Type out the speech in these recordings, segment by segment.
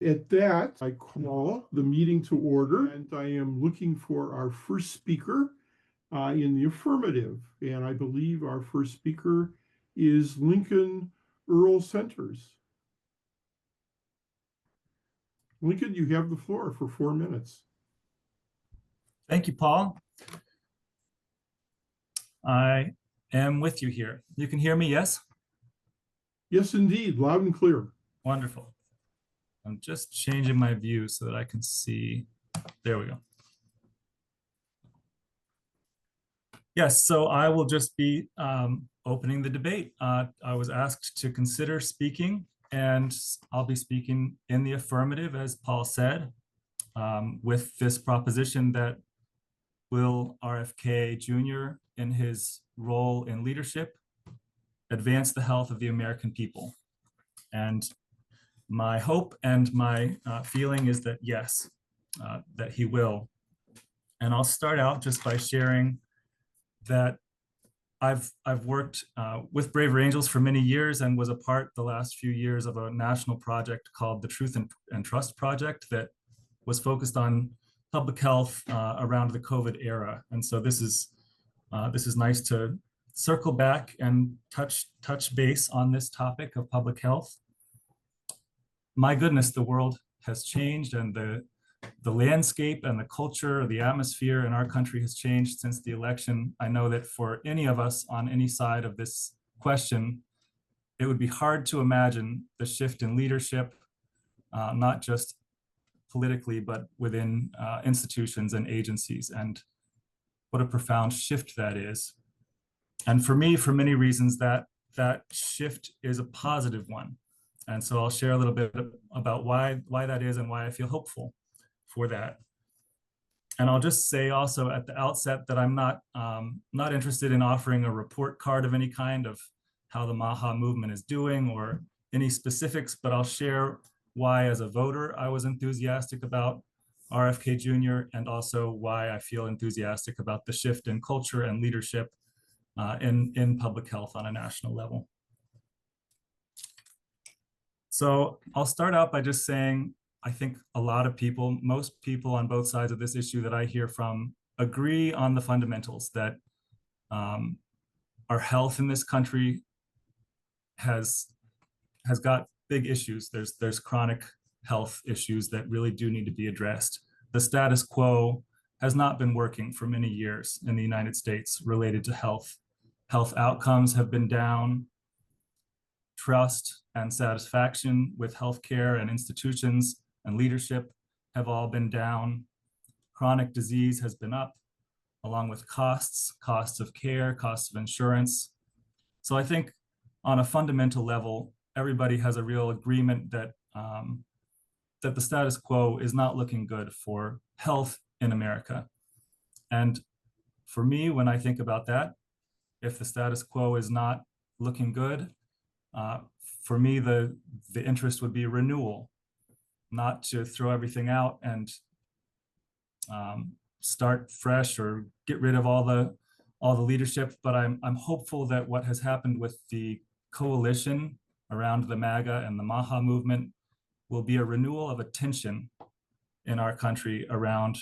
At that, I call the meeting to order, and I am looking for our first speaker in the affirmative. And I believe our first speaker is Lincoln Earl Centers. Lincoln, you have the floor for 4 minutes. Thank you, Paul. I am with you here. You can hear me, yes? Yes, indeed, loud and clear. Wonderful. I'm just changing my view so that I can see. There we go. Yes, so I will just be opening the debate. I was asked to consider speaking, and I'll be speaking in the affirmative, as Paul said, with this proposition that will RFK Jr., in his role in leadership, advance the health of the American people? And my hope and my feeling is that yes, that he will. And I'll start out just by sharing that I've worked with Braver Angels for many years and was a part the last few years of a national project called the Truth and Trust Project that was focused on public health around the COVID era. And so this is nice to circle back and touch base on this topic of public health. My goodness, the world has changed, and the landscape and the culture, the atmosphere in our country has changed since the election. I know that for any of us on any side of this question, it would be hard to imagine the shift in leadership, not just politically, but within institutions and agencies, and what a profound shift that is. And for me, for many reasons, that shift is a positive one. And so I'll share a little bit about why that is and why I feel hopeful for that. And I'll just say also at the outset that I'm not interested in offering a report card of any kind of how the MAHA movement is doing or any specifics, but I'll share why as a voter I was enthusiastic about RFK Jr. and also why I feel enthusiastic about the shift in culture and leadership in public health on a national level. So I'll start out by just saying, I think a lot of people, most people on both sides of this issue that I hear from, agree on the fundamentals that our health in this country has got big issues. There's chronic health issues that really do need to be addressed. The status quo has not been working for many years in the United States related to health. Health outcomes have been down. Trust and satisfaction with healthcare and institutions and leadership have all been down. Chronic disease has been up, along with costs of care, costs of insurance. So I think on a fundamental level, everybody has a real agreement that that the status quo is not looking good for health in America. And for me, when I think about that, if the status quo is not looking good, for me, the interest would be renewal, not to throw everything out and start fresh or get rid of all the leadership. But I'm hopeful that what has happened with the coalition around the MAGA and the MAHA movement will be a renewal of attention in our country around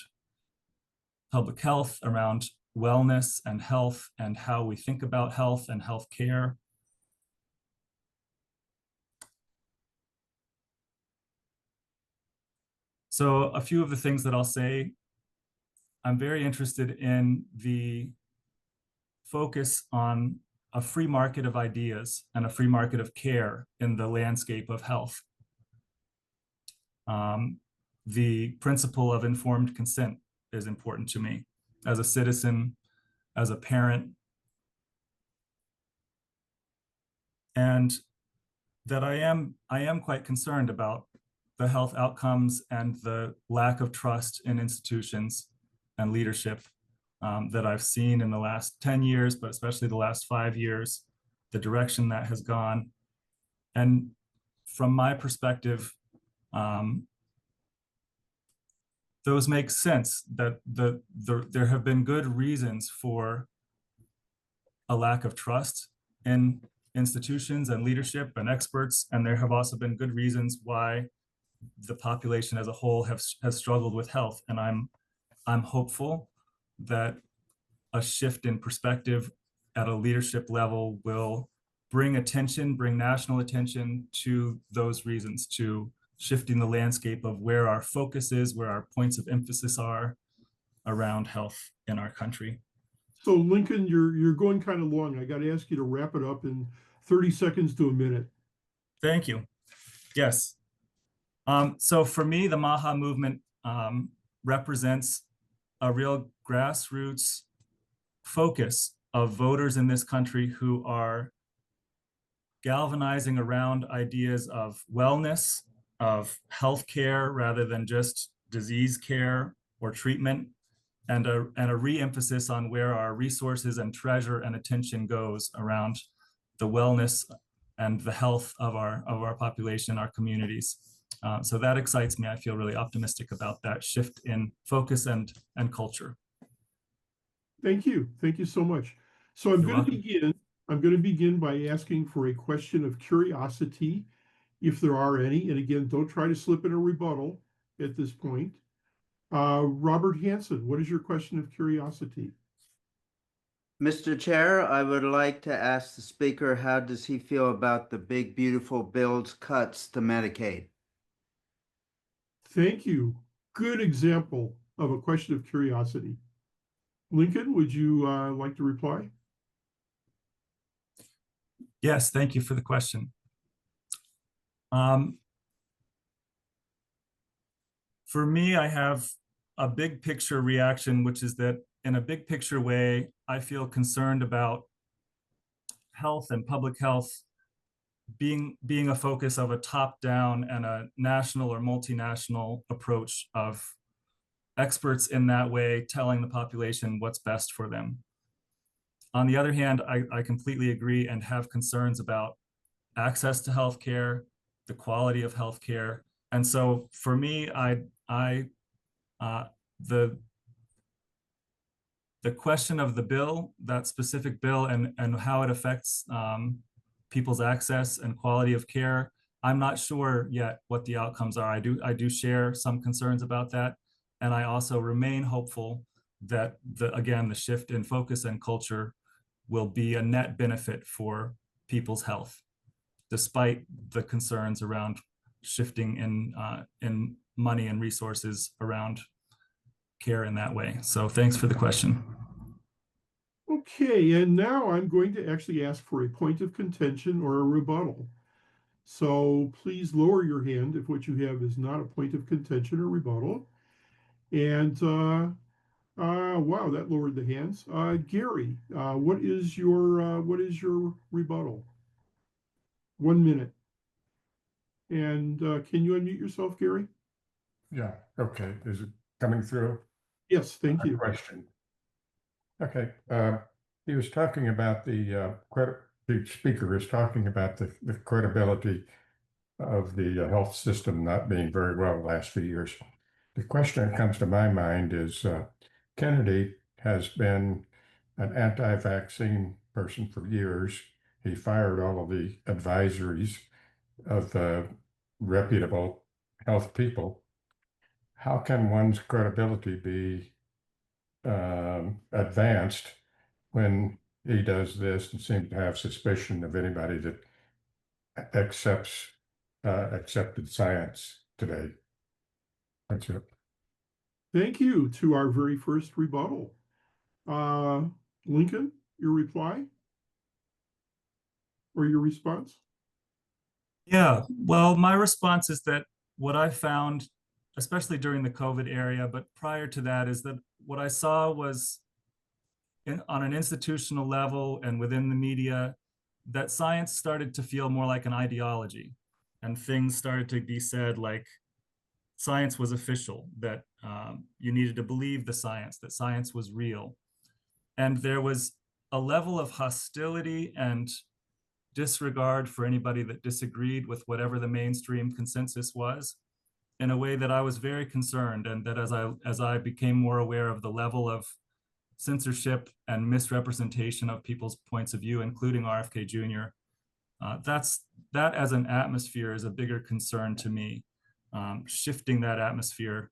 public health, around wellness and health, and how we think about health and health care. So a few of the things that I'll say, I'm very interested in the focus on a free market of ideas and a free market of care in the landscape of health. The principle of informed consent is important to me as a citizen, as a parent, and that I am quite concerned about the health outcomes and the lack of trust in institutions and leadership that I've seen in the last 10 years, but especially the last 5 years, the direction that has gone. And from my perspective, those make sense, that there have been good reasons for a lack of trust in institutions and leadership and experts, and there have also been good reasons why the population as a whole has struggled with health. And I'm hopeful that a shift in perspective at a leadership level will bring national attention to those reasons, to shifting the landscape of where our focus is, where our points of emphasis are around health in our country. So Lincoln, you're going kind of long. I got to ask you to wrap it up in 30 seconds to a minute. Thank you. Yes. So for me, the MAHA movement represents a real grassroots focus of voters in this country who are galvanizing around ideas of wellness, of healthcare rather than just disease care or treatment, and a re-emphasis on where our resources and treasure and attention goes around the wellness and the health of our population, our communities. So that excites me. I feel really optimistic about that shift in focus and culture. Thank you. Thank you so much. So I'm going to begin by asking for a question of curiosity, if there are any. And again, don't try to slip in a rebuttal at this point. Robert Hanson, what is your question of curiosity? Mr. Chair, I would like to ask the speaker, how does he feel about the big, beautiful bill's cuts to Medicaid? Thank you. Good example of a question of curiosity. Lincoln, would you like to reply? Yes, thank you for the question. For me, I have a big picture reaction, which is that in a big picture way, I feel concerned about health and public health being a focus of a top-down and a national or multinational approach of experts in that way telling the population what's best for them. On the other hand, I completely agree and have concerns about access to healthcare, the quality of healthcare. And so for me, the question of the bill, that specific bill, and how it affects people's access and quality of care, I'm not sure yet what the outcomes are. I do share some concerns about that. And I also remain hopeful that again, the shift in focus and culture will be a net benefit for people's health, despite the concerns around shifting in money and resources around care in that way. So thanks for the question. Okay, and now I'm going to actually ask for a point of contention or a rebuttal. So please lower your hand if what you have is not a point of contention or rebuttal. And wow, that lowered the hands. Gary, what is your rebuttal? 1 minute. And can you unmute yourself, Gary? Yeah, okay. Is it coming through? Yes, thank you. Question. Okay, he was talking about the speaker is talking about the credibility of the health system not being very well the last few years. The question that comes to my mind is Kennedy has been an anti-vaccine person for years. He fired all of the advisories of reputable health people. How can one's credibility be advanced when he does this and seems to have suspicion of anybody that accepted science today? That's it. Thank you to our very first rebuttal. Lincoln, your reply or your response? Yeah, well, my response is that what I found, especially during the COVID era, but prior to that, is that what I saw was on an institutional level and within the media, that science started to feel more like an ideology, and things started to be said like science was official, that you needed to believe the science, that science was real. And there was a level of hostility and disregard for anybody that disagreed with whatever the mainstream consensus was, in a way that I was very concerned, and that as I became more aware of the level of censorship and misrepresentation of people's points of view, including RFK Jr., that as an atmosphere is a bigger concern to me. shifting that atmosphere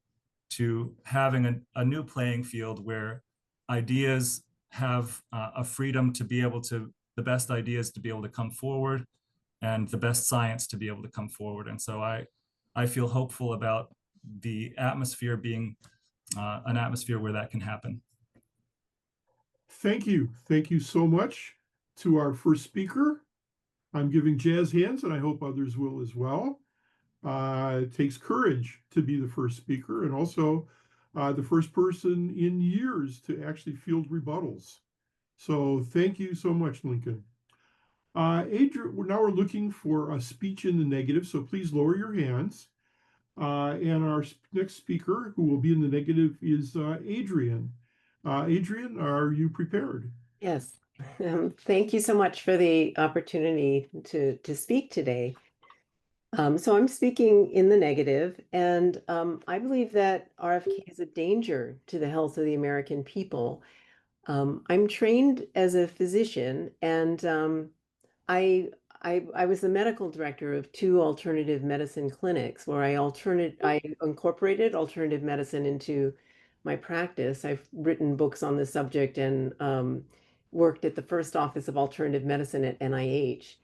to having a new playing field where ideas have a freedom to be able to, the best ideas to be able to come forward and the best science to be able to come forward. And so I feel hopeful about the atmosphere being an atmosphere where that can happen. Thank you. Thank you so much to our first speaker. I'm giving jazz hands, and I hope others will as well. It takes courage to be the first speaker, and also the first person in years to actually field rebuttals. So thank you so much, Lincoln. Adrian, now we're looking for a speech in the negative, so please lower your hands. And our next speaker, who will be in the negative, is Adrian. Adrian, are you prepared? Yes. Thank you so much for the opportunity to speak today. So I'm speaking in the negative, and I believe that RFK is a danger to the health of the American people. I'm trained as a physician, and I was the medical director of 2 alternative medicine clinics where I incorporated alternative medicine into my practice. I've written books on the subject and worked at the first office of alternative medicine at NIH.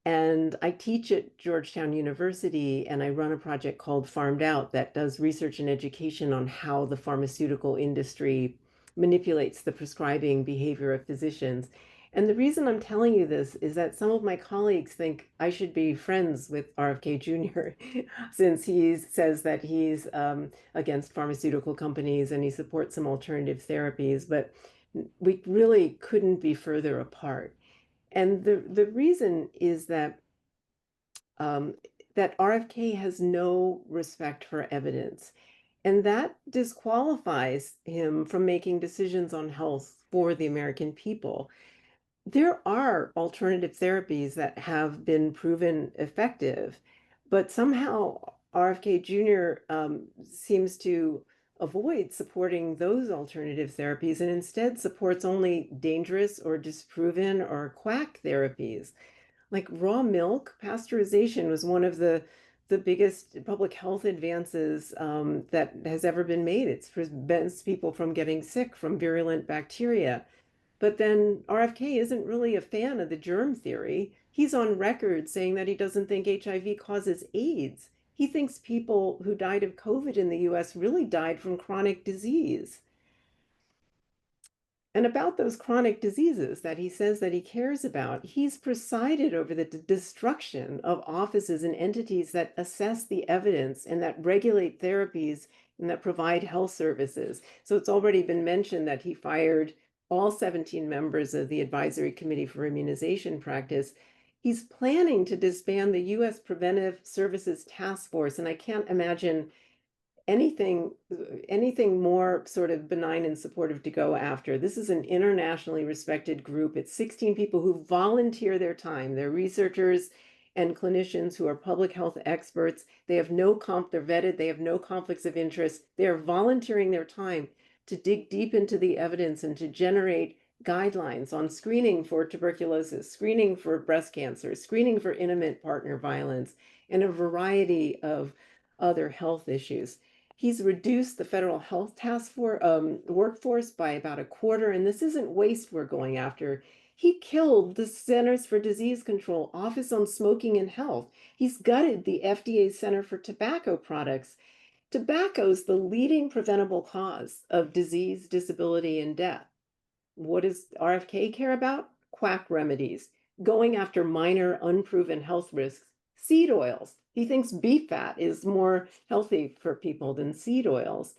And I teach at Georgetown University, and I run a project called Farmed Out that does research and education on how the pharmaceutical industry manipulates the prescribing behavior of physicians. And the reason I'm telling you this is that some of my colleagues think I should be friends with RFK Jr. since he says that he's against pharmaceutical companies and he supports some alternative therapies, but we really couldn't be further apart. And the reason is that that RFK has no respect for evidence, and that disqualifies him from making decisions on health for the American people. There are alternative therapies that have been proven effective, but somehow RFK Jr. Seems to avoid supporting those alternative therapies and instead supports only dangerous or disproven or quack therapies. Like raw milk pasteurization was one of the biggest public health advances that has ever been made. It prevents people from getting sick from virulent bacteria. But then RFK isn't really a fan of the germ theory. He's on record saying that he doesn't think HIV causes AIDS. He thinks people who died of COVID in the US really died from chronic disease. And about those chronic diseases that he says that he cares about, he's presided over the destruction of offices and entities that assess the evidence and that regulate therapies and that provide health services. So it's already been mentioned that he fired all 17 members of the Advisory Committee for Immunization Practice. He's planning to disband the U.S. Preventive Services Task Force, and I can't imagine anything more sort of benign and supportive to go after. This is an internationally respected group. It's 16 people who volunteer their time. They're researchers and clinicians who are public health experts. They have no they're vetted. They have no conflicts of interest. They are volunteering their time to dig deep into the evidence and to generate guidelines on screening for tuberculosis, screening for breast cancer, screening for intimate partner violence, and a variety of other health issues. He's reduced the federal health task force workforce by about a quarter, and this isn't waste we're going after. He killed the Centers for Disease Control Office on Smoking and Health. He's gutted the FDA Center for Tobacco Products. Tobacco is the leading preventable cause of disease, disability, and death. What does RFK care about? Quack remedies, going after minor unproven health risks. Seed oils. He thinks beef fat is more healthy for people than seed oils.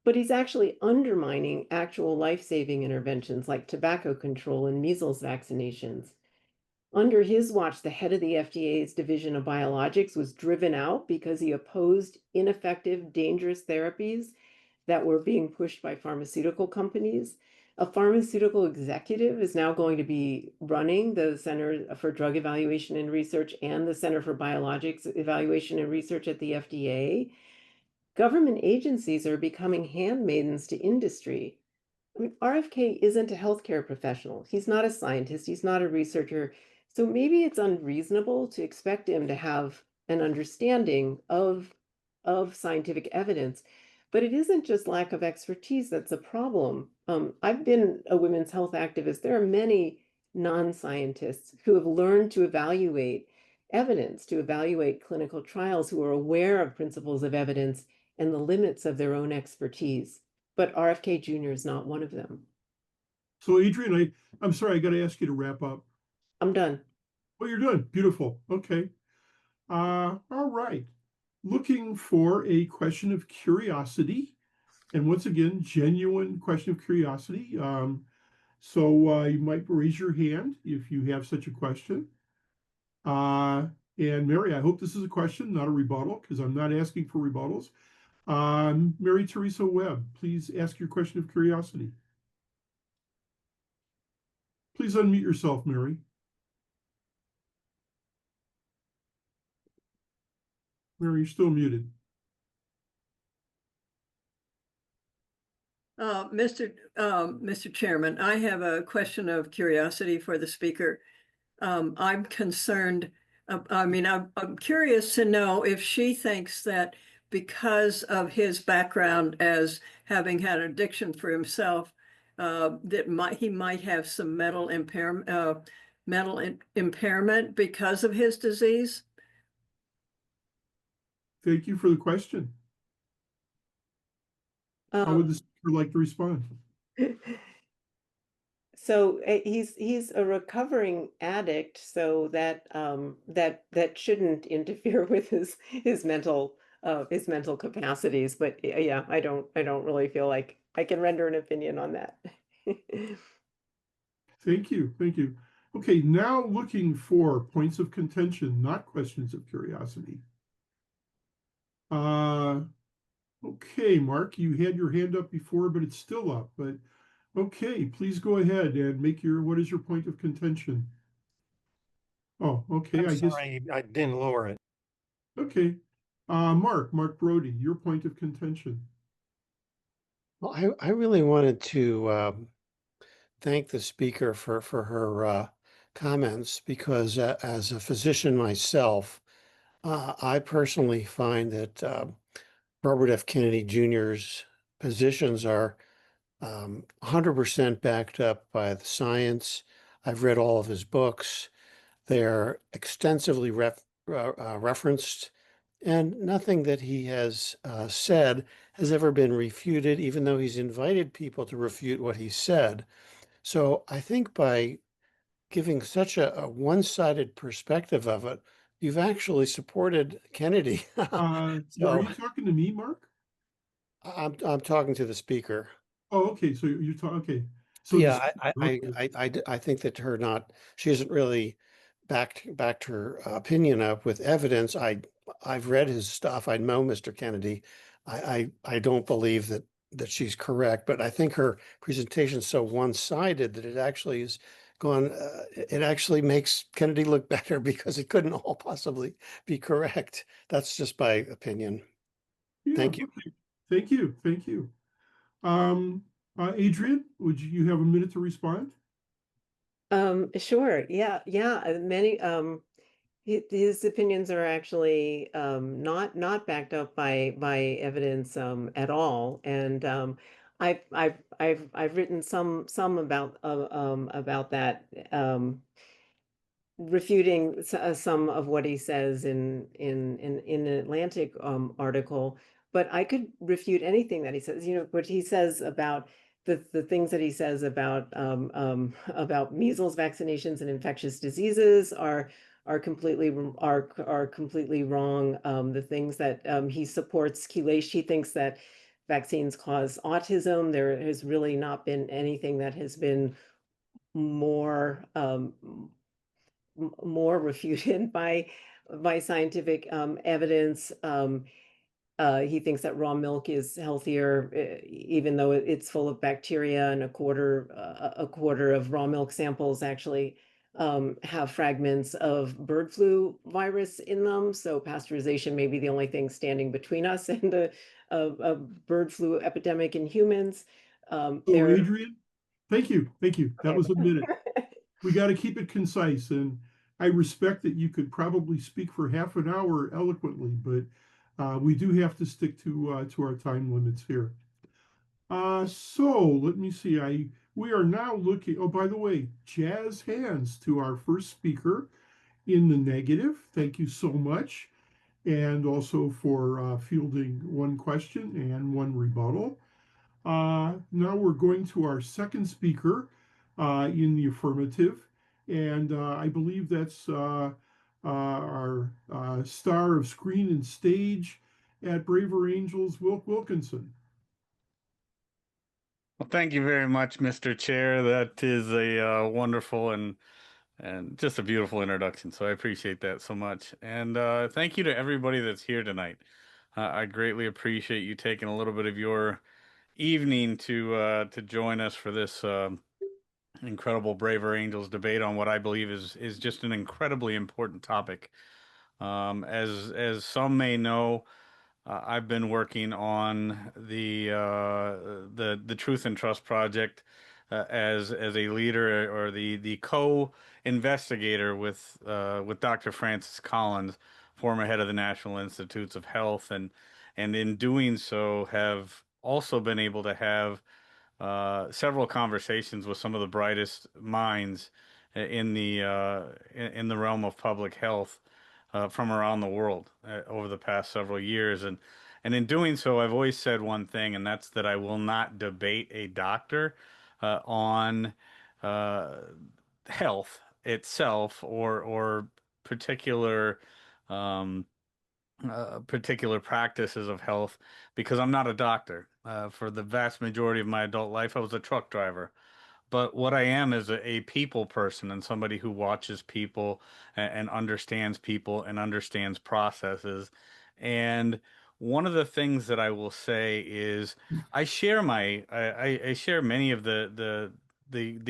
But he's actually undermining actual life-saving interventions like tobacco control and measles vaccinations. Under his watch, the head of the FDA's Division of Biologics was driven out because he opposed ineffective, dangerous therapies that were being pushed by pharmaceutical companies. A pharmaceutical executive is now going to be running the Center for Drug Evaluation and Research and the Center for Biologics Evaluation and Research at the FDA. Government agencies are becoming handmaidens to industry. I mean, RFK isn't a healthcare professional. He's not a scientist. He's not a researcher. So maybe it's unreasonable to expect him to have and understanding of scientific evidence. But it isn't just lack of expertise that's a problem. I've been a women's health activist. There are many non-scientists who have learned to evaluate evidence, to evaluate clinical trials, who are aware of principles of evidence and the limits of their own expertise. But RFK Jr. is not one of them. So Adrian, I'm sorry, I got to ask you to wrap up. I'm done. Well, you're done. Beautiful. Okay. All right. Looking for a question of curiosity. And once again, genuine question of curiosity. So you might raise your hand if you have such a question. And Mary, I hope this is a question, not a rebuttal, because I'm not asking for rebuttals. Mary Teresa Webb, please ask your question of curiosity. Please unmute yourself, Mary. Mary, you're still muted. Mr. Chairman, I have a question of curiosity for the speaker. I'm concerned, I'm curious to know if she thinks that because of his background as having had an addiction for himself, that he might have some mental impairment because of his disease. Thank you for the question. How would the speaker like to respond? So he's a recovering addict, so that that shouldn't interfere with his mental capacities. But yeah, I don't really feel like I can render an opinion on that. Thank you. Thank you. Okay, now looking for points of contention, not questions of curiosity. Okay, Mark, you had your hand up before, but it's still up. But okay, please go ahead and make what is your point of contention? Oh, okay, I'm sorry, I didn't lower it. Okay. Mark Brody, your point of contention. Well, I really wanted to thank the speaker for her comments, because as a physician myself, I personally find that Robert F. Kennedy Jr.'s positions are 100% backed up by the science. I've read all of his books. They're extensively referenced, and nothing that he has said has ever been refuted, even though he's invited people to refute what he said. So I think by giving such a one-sided perspective of it, you've actually supported Kennedy. Are you talking to me, Mark? I'm talking to the speaker. Oh, okay. So you're talking. Okay. So yeah, I think that she hasn't really backed her opinion up with evidence. I've read his stuff. I know Mr. Kennedy. I don't believe that she's correct, but I think her presentation is so one-sided that it actually is gone. It actually makes Kennedy look better, because it couldn't all possibly be correct. That's just my opinion. Yeah, Thank you. okay. Thank you. Thank you. Adrian, would you have a minute to respond? Sure. Yeah. Many his opinions are actually not backed up by evidence at all. And I've written some about that, refuting some of what he says in an Atlantic article. But I could refute anything that he says. You know, what he says about the things that he says about measles vaccinations and infectious diseases are completely wrong. The things that he supports chelation, he thinks that vaccines cause autism. There has really not been anything that has been more refuted by scientific evidence. He thinks that raw milk is healthier, even though it's full of bacteria, and a quarter of raw milk samples actually have fragments of bird flu virus in them. So pasteurization may be the only thing standing between us and a bird flu epidemic in humans. Adrian, thank you. That Okay. was a minute. We got to keep it concise. And I respect that you could probably speak for half an hour eloquently, but we do have to stick to our time limits here. So let me see. We are now looking. Oh, by the way, jazz hands to our first speaker in the negative. Thank you so much, and also for fielding one question and one rebuttal. Now we're going to our second speaker in the affirmative, and I believe that's our star of screen and stage at Braver Angels, Wilk Wilkinson. Well, thank you very much, Mr. Chair. That is a wonderful and just a beautiful introduction. So I appreciate that so much. And thank you to everybody that's here tonight. I greatly appreciate you taking a little bit of your evening to join us for this incredible Braver Angels debate on what I believe is just an incredibly important topic. As some may know, I've been working on the Truth and Trust Project as a leader or the co-investigator with Dr. Francis Collins, former head of the National Institutes of Health, and in doing so have also been able to have several conversations with some of the brightest minds in the realm of public health from around the world over the past several years. And in doing so, I've always said one thing, and that's that I will not debate a doctor on health itself or particular um, particular practices of health because I'm not a doctor. For the vast majority of my adult life, I was a truck driver. But what I am is a people person and somebody who watches people and understands people and understands processes. And one of the things that I will say is I share many of the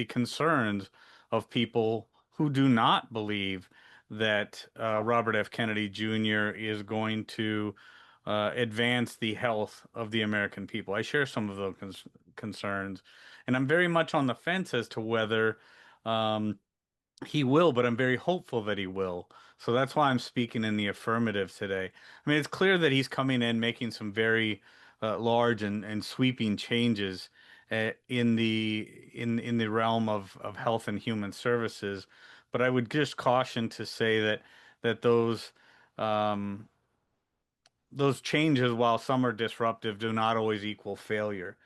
concerns of people who do not believe that Robert F. Kennedy Jr. is going to advance the health of the American people. I share some of those concerns, and I'm very much on the fence as to whether um, he will, but I'm very hopeful that he will. So that's why I'm speaking in the affirmative today. I mean, it's clear that he's coming in making some very large and sweeping changes in the realm of health and human services. But I would just caution to say that um, those changes, while some are disruptive, do not always equal failure.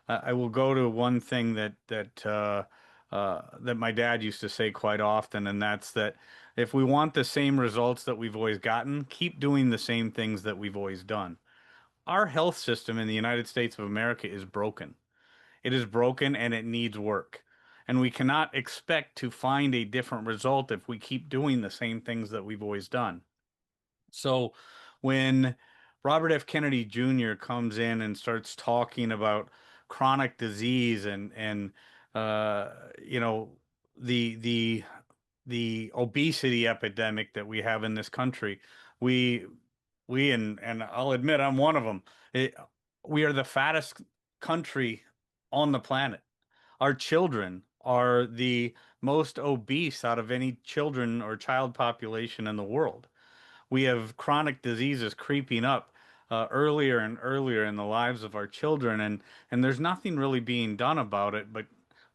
I will go to one thing that my dad used to say quite often, and that's that if we want the same results that we've always gotten, keep doing the same things that we've always done. Our health system in the United States of America is broken. It is broken and it needs work. And we cannot expect to find a different result if we keep doing the same things that we've always done. So when Robert F. Kennedy Jr. comes in and starts talking about chronic disease and you know the the obesity epidemic that we have in this country, we and I'll admit I'm one of them. We are the fattest country on the planet. Our children are the most obese out of any children or child population in the world. We have chronic diseases creeping up earlier and earlier in the lives of our children, and there's nothing really being done about it. But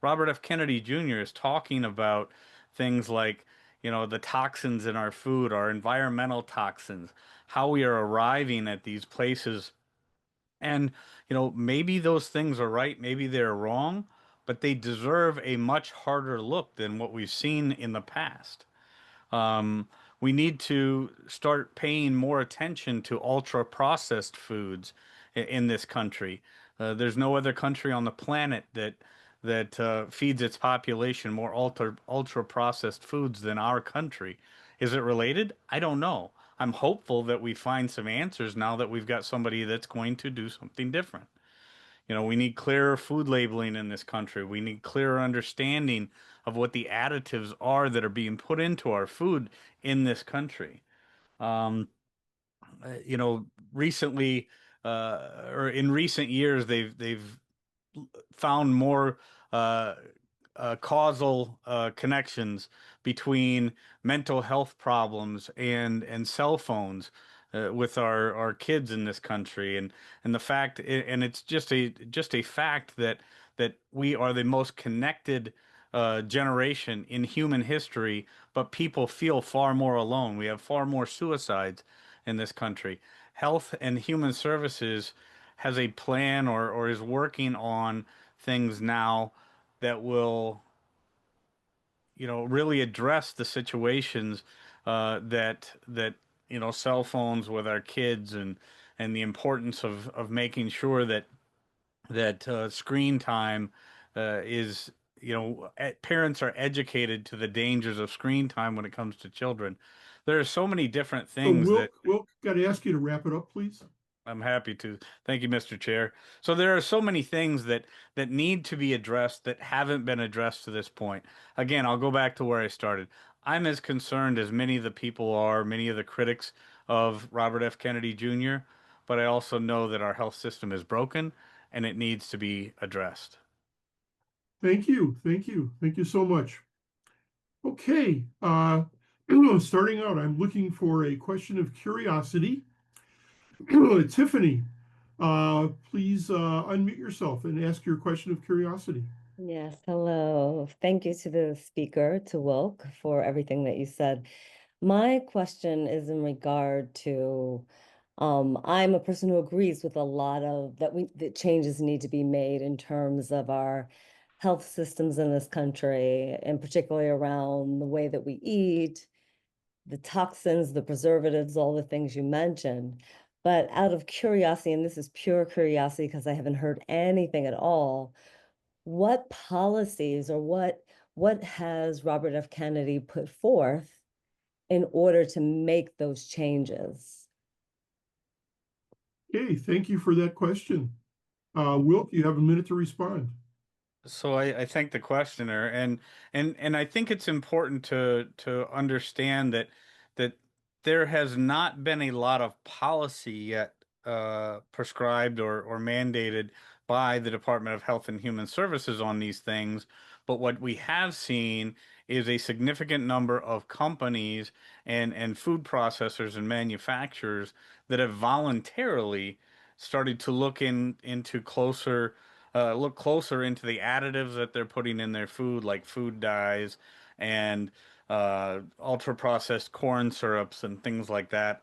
Robert F. Kennedy Jr. is talking about things like, you know, the toxins in our food, our environmental toxins, how we are arriving at these places. And, you know, maybe those things are right, maybe they're wrong, but they deserve a much harder look than what we've seen in the past. Um, we need to start paying more attention to ultra processed foods in this country. There's no other country on the planet that feeds its population more ultra processed foods than our country. Is it related? I don't know. I'm hopeful that we find some answers now that we've got somebody that's going to do something different. You know, we need clearer food labeling in this country. We need clearer understanding of what the additives are that are being put into our food in this country. Um, you know, recently or in recent years, they've found more causal connections between mental health problems and cell phones with our kids in this country, and the fact, and it's just a fact that we are the most connected generation in human history, but people feel far more alone. We have far more suicides in this country. Health and Human Services has a plan or is working on things now that will, really address the situations that cell phones with our kids, and the importance of making sure that screen time is, parents are educated to the dangers of screen time when it comes to children. There are so many different So things that Wilk, got to ask you to wrap it up, please. I'm happy to. Thank you, Mr. Chair. So there are so many things that need to be addressed that haven't been addressed to this point. Again, I'll go back to where I started. I'm as concerned as many of the people are, many of the critics of Robert F. Kennedy Jr., but I also know that our health system is broken and it needs to be addressed. Thank you. Thank you. Thank you so much. Okay. Starting out, I'm looking for a question of curiosity. Tiffany, please unmute yourself and ask your question of curiosity. Yes, hello. Thank you to the speaker, to Wilk, for everything that you said. My question is in regard to, I'm a person who agrees with a lot of that changes need to be made in terms of our health systems in this country, and particularly around the way that we eat, the toxins, the preservatives, all the things you mentioned. But out of curiosity, and this is pure curiosity because I haven't heard anything at all, what policies or what has Robert F. Kennedy put forth in order to make those changes? Okay, thank you for that question. Wilk, you have a minute to respond. So I thank the questioner, and I think it's important to understand that there has not been a lot of policy yet prescribed or mandated by the Department of Health and Human Services on these things. But what we have seen is a significant number of companies and food processors and manufacturers that have voluntarily started to look closer into the additives that they're putting in their food, like food dyes and ultra processed corn syrups and things like that,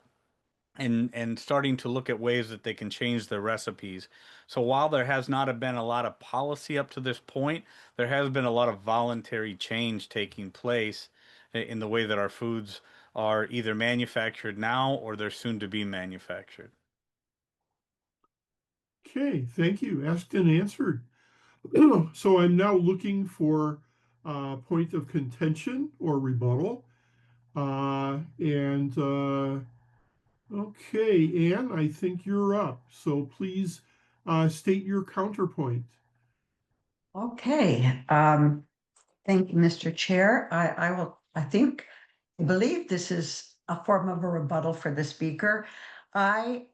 and starting to look at ways that they can change their recipes. So while there has not been a lot of policy up to this point, there has been a lot of voluntary change taking place in the way that our foods are either manufactured now or they're soon to be manufactured. Okay, thank you. Asked and answered. So I'm now looking for a point of contention or rebuttal. Okay, Anne, I think you're up. So please state your counterpoint. Okay. Thank you, Mr. Chair. I believe this is a form of a rebuttal for the speaker. My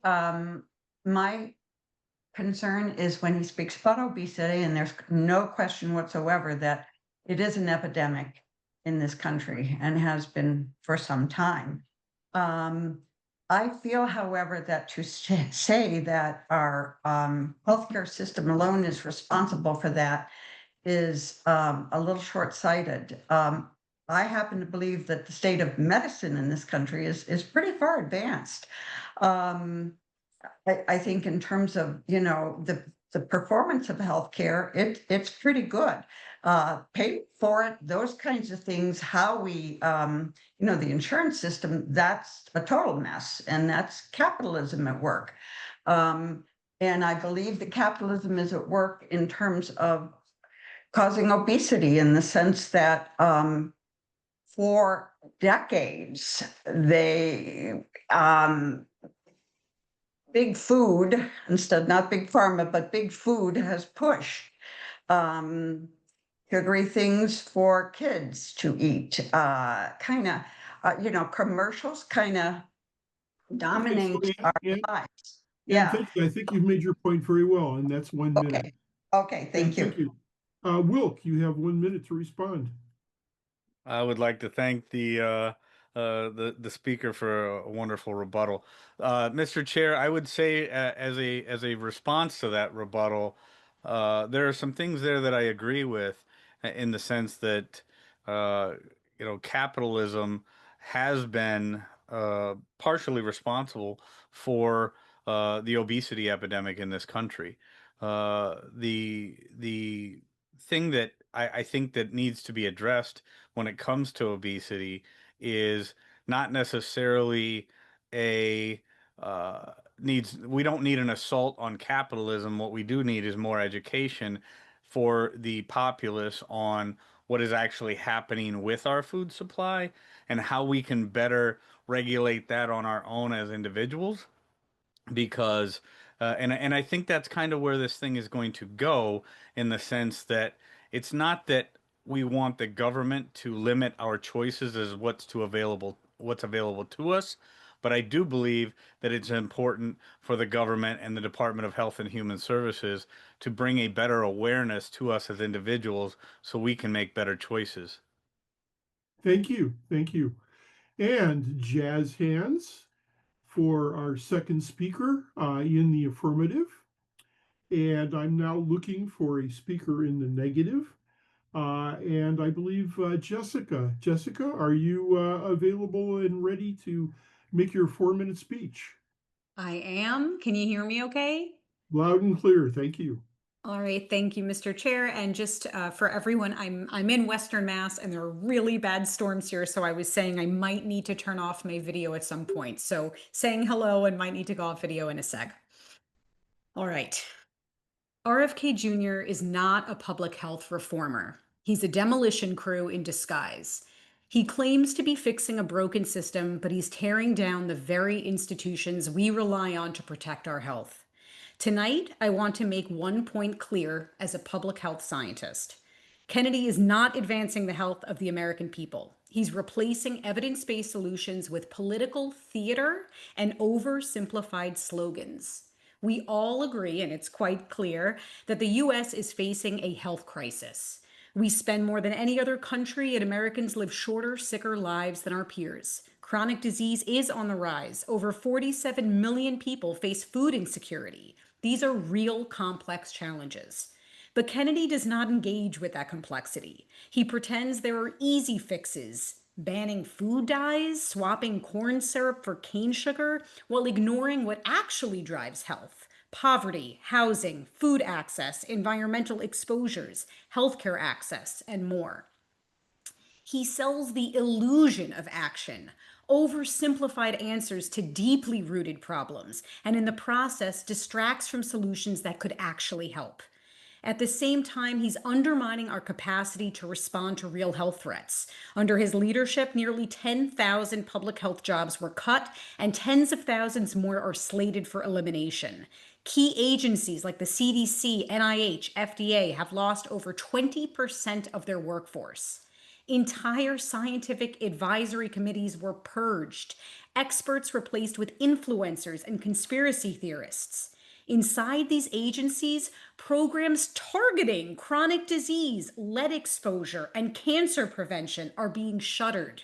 concern is when he speaks about obesity, and there's no question whatsoever that it is an epidemic in this country and has been for some time. I feel, however, that to say that our healthcare system alone is responsible for that is a little short-sighted. I happen to believe that the state of medicine in this country is pretty far advanced. I think in terms of, the performance of healthcare, it's pretty good. Pay for it, those kinds of things, how we, the insurance system, that's a total mess, and that's capitalism at work. And I believe that capitalism is at work in terms of causing obesity, in the sense that for decades, big food, not big pharma, but big food has pushed sugary things for kids to eat. Commercials kind of dominate our lives. Yeah, thank you. I think you've made your point very well, and that's 1 minute. Okay, thank you. Thank you. Wilk, you have 1 minute to respond. I would like to thank the speaker for a wonderful rebuttal. Mr. Chair, I would say as a response to that rebuttal, there are some things there that I agree with in the sense that uh, capitalism has been partially responsible for the obesity epidemic in this country. The thing that I think that needs to be addressed when it comes to obesity is not necessarily a we don't need an assault on capitalism. What we do need is more education for the populace on what is actually happening with our food supply and how we can better regulate that on our own as individuals, because and I think that's kind of where this thing is going to go, in the sense that it's not that we want the government to limit our choices as what's available to us, but I do believe that it's important for the government and the Department of Health and Human Services to bring a better awareness to us as individuals so we can make better choices. Thank you. Thank you. And jazz hands for our second speaker in the affirmative. And I'm now looking for a speaker in the negative. And I believe Jessica. Jessica, are you available and ready to make your 4 minute speech? I am. Can you hear me okay? Loud and clear. Thank you. All right, thank you, Mr. Chair. And just for everyone, I'm in Western Mass and there are really bad storms here. So I was saying I might need to turn off my video at some point. So saying hello and might need to go off video in a sec. All right. RFK Jr. is not a public health reformer. He's a demolition crew in disguise. He claims to be fixing a broken system, but he's tearing down the very institutions we rely on to protect our health. Tonight, I want to make one point clear as a public health scientist. Kennedy is not advancing the health of the American people. He's replacing evidence-based solutions with political theater and oversimplified slogans. We all agree, and it's quite clear, that the US is facing a health crisis. We spend more than any other country, and Americans live shorter, sicker lives than our peers. Chronic disease is on the rise. Over 47 million people face food insecurity. These are real complex challenges. But Kennedy does not engage with that complexity. He pretends there are easy fixes, banning food dyes, swapping corn syrup for cane sugar, while ignoring what actually drives health: poverty, housing, food access, environmental exposures, healthcare access, and more. He sells the illusion of action, oversimplified answers to deeply rooted problems, and in the process distracts from solutions that could actually help. At the same time, he's undermining our capacity to respond to real health threats. Under his leadership, nearly 10,000 public health jobs were cut, and tens of thousands more are slated for elimination. Key agencies like the CDC, NIH, FDA have lost over 20% of their workforce. Entire scientific advisory committees were purged, experts replaced with influencers and conspiracy theorists. Inside these agencies, programs targeting chronic disease, lead exposure, and cancer prevention are being shuttered.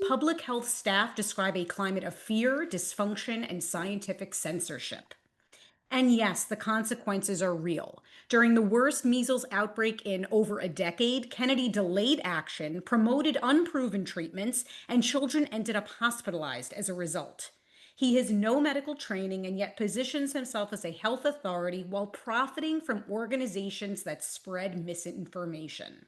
Public health staff describe a climate of fear, dysfunction, and scientific censorship. And yes, the consequences are real. During the worst measles outbreak in over a decade, Kennedy delayed action, promoted unproven treatments, and children ended up hospitalized as a result. He has no medical training and yet positions himself as a health authority while profiting from organizations that spread misinformation.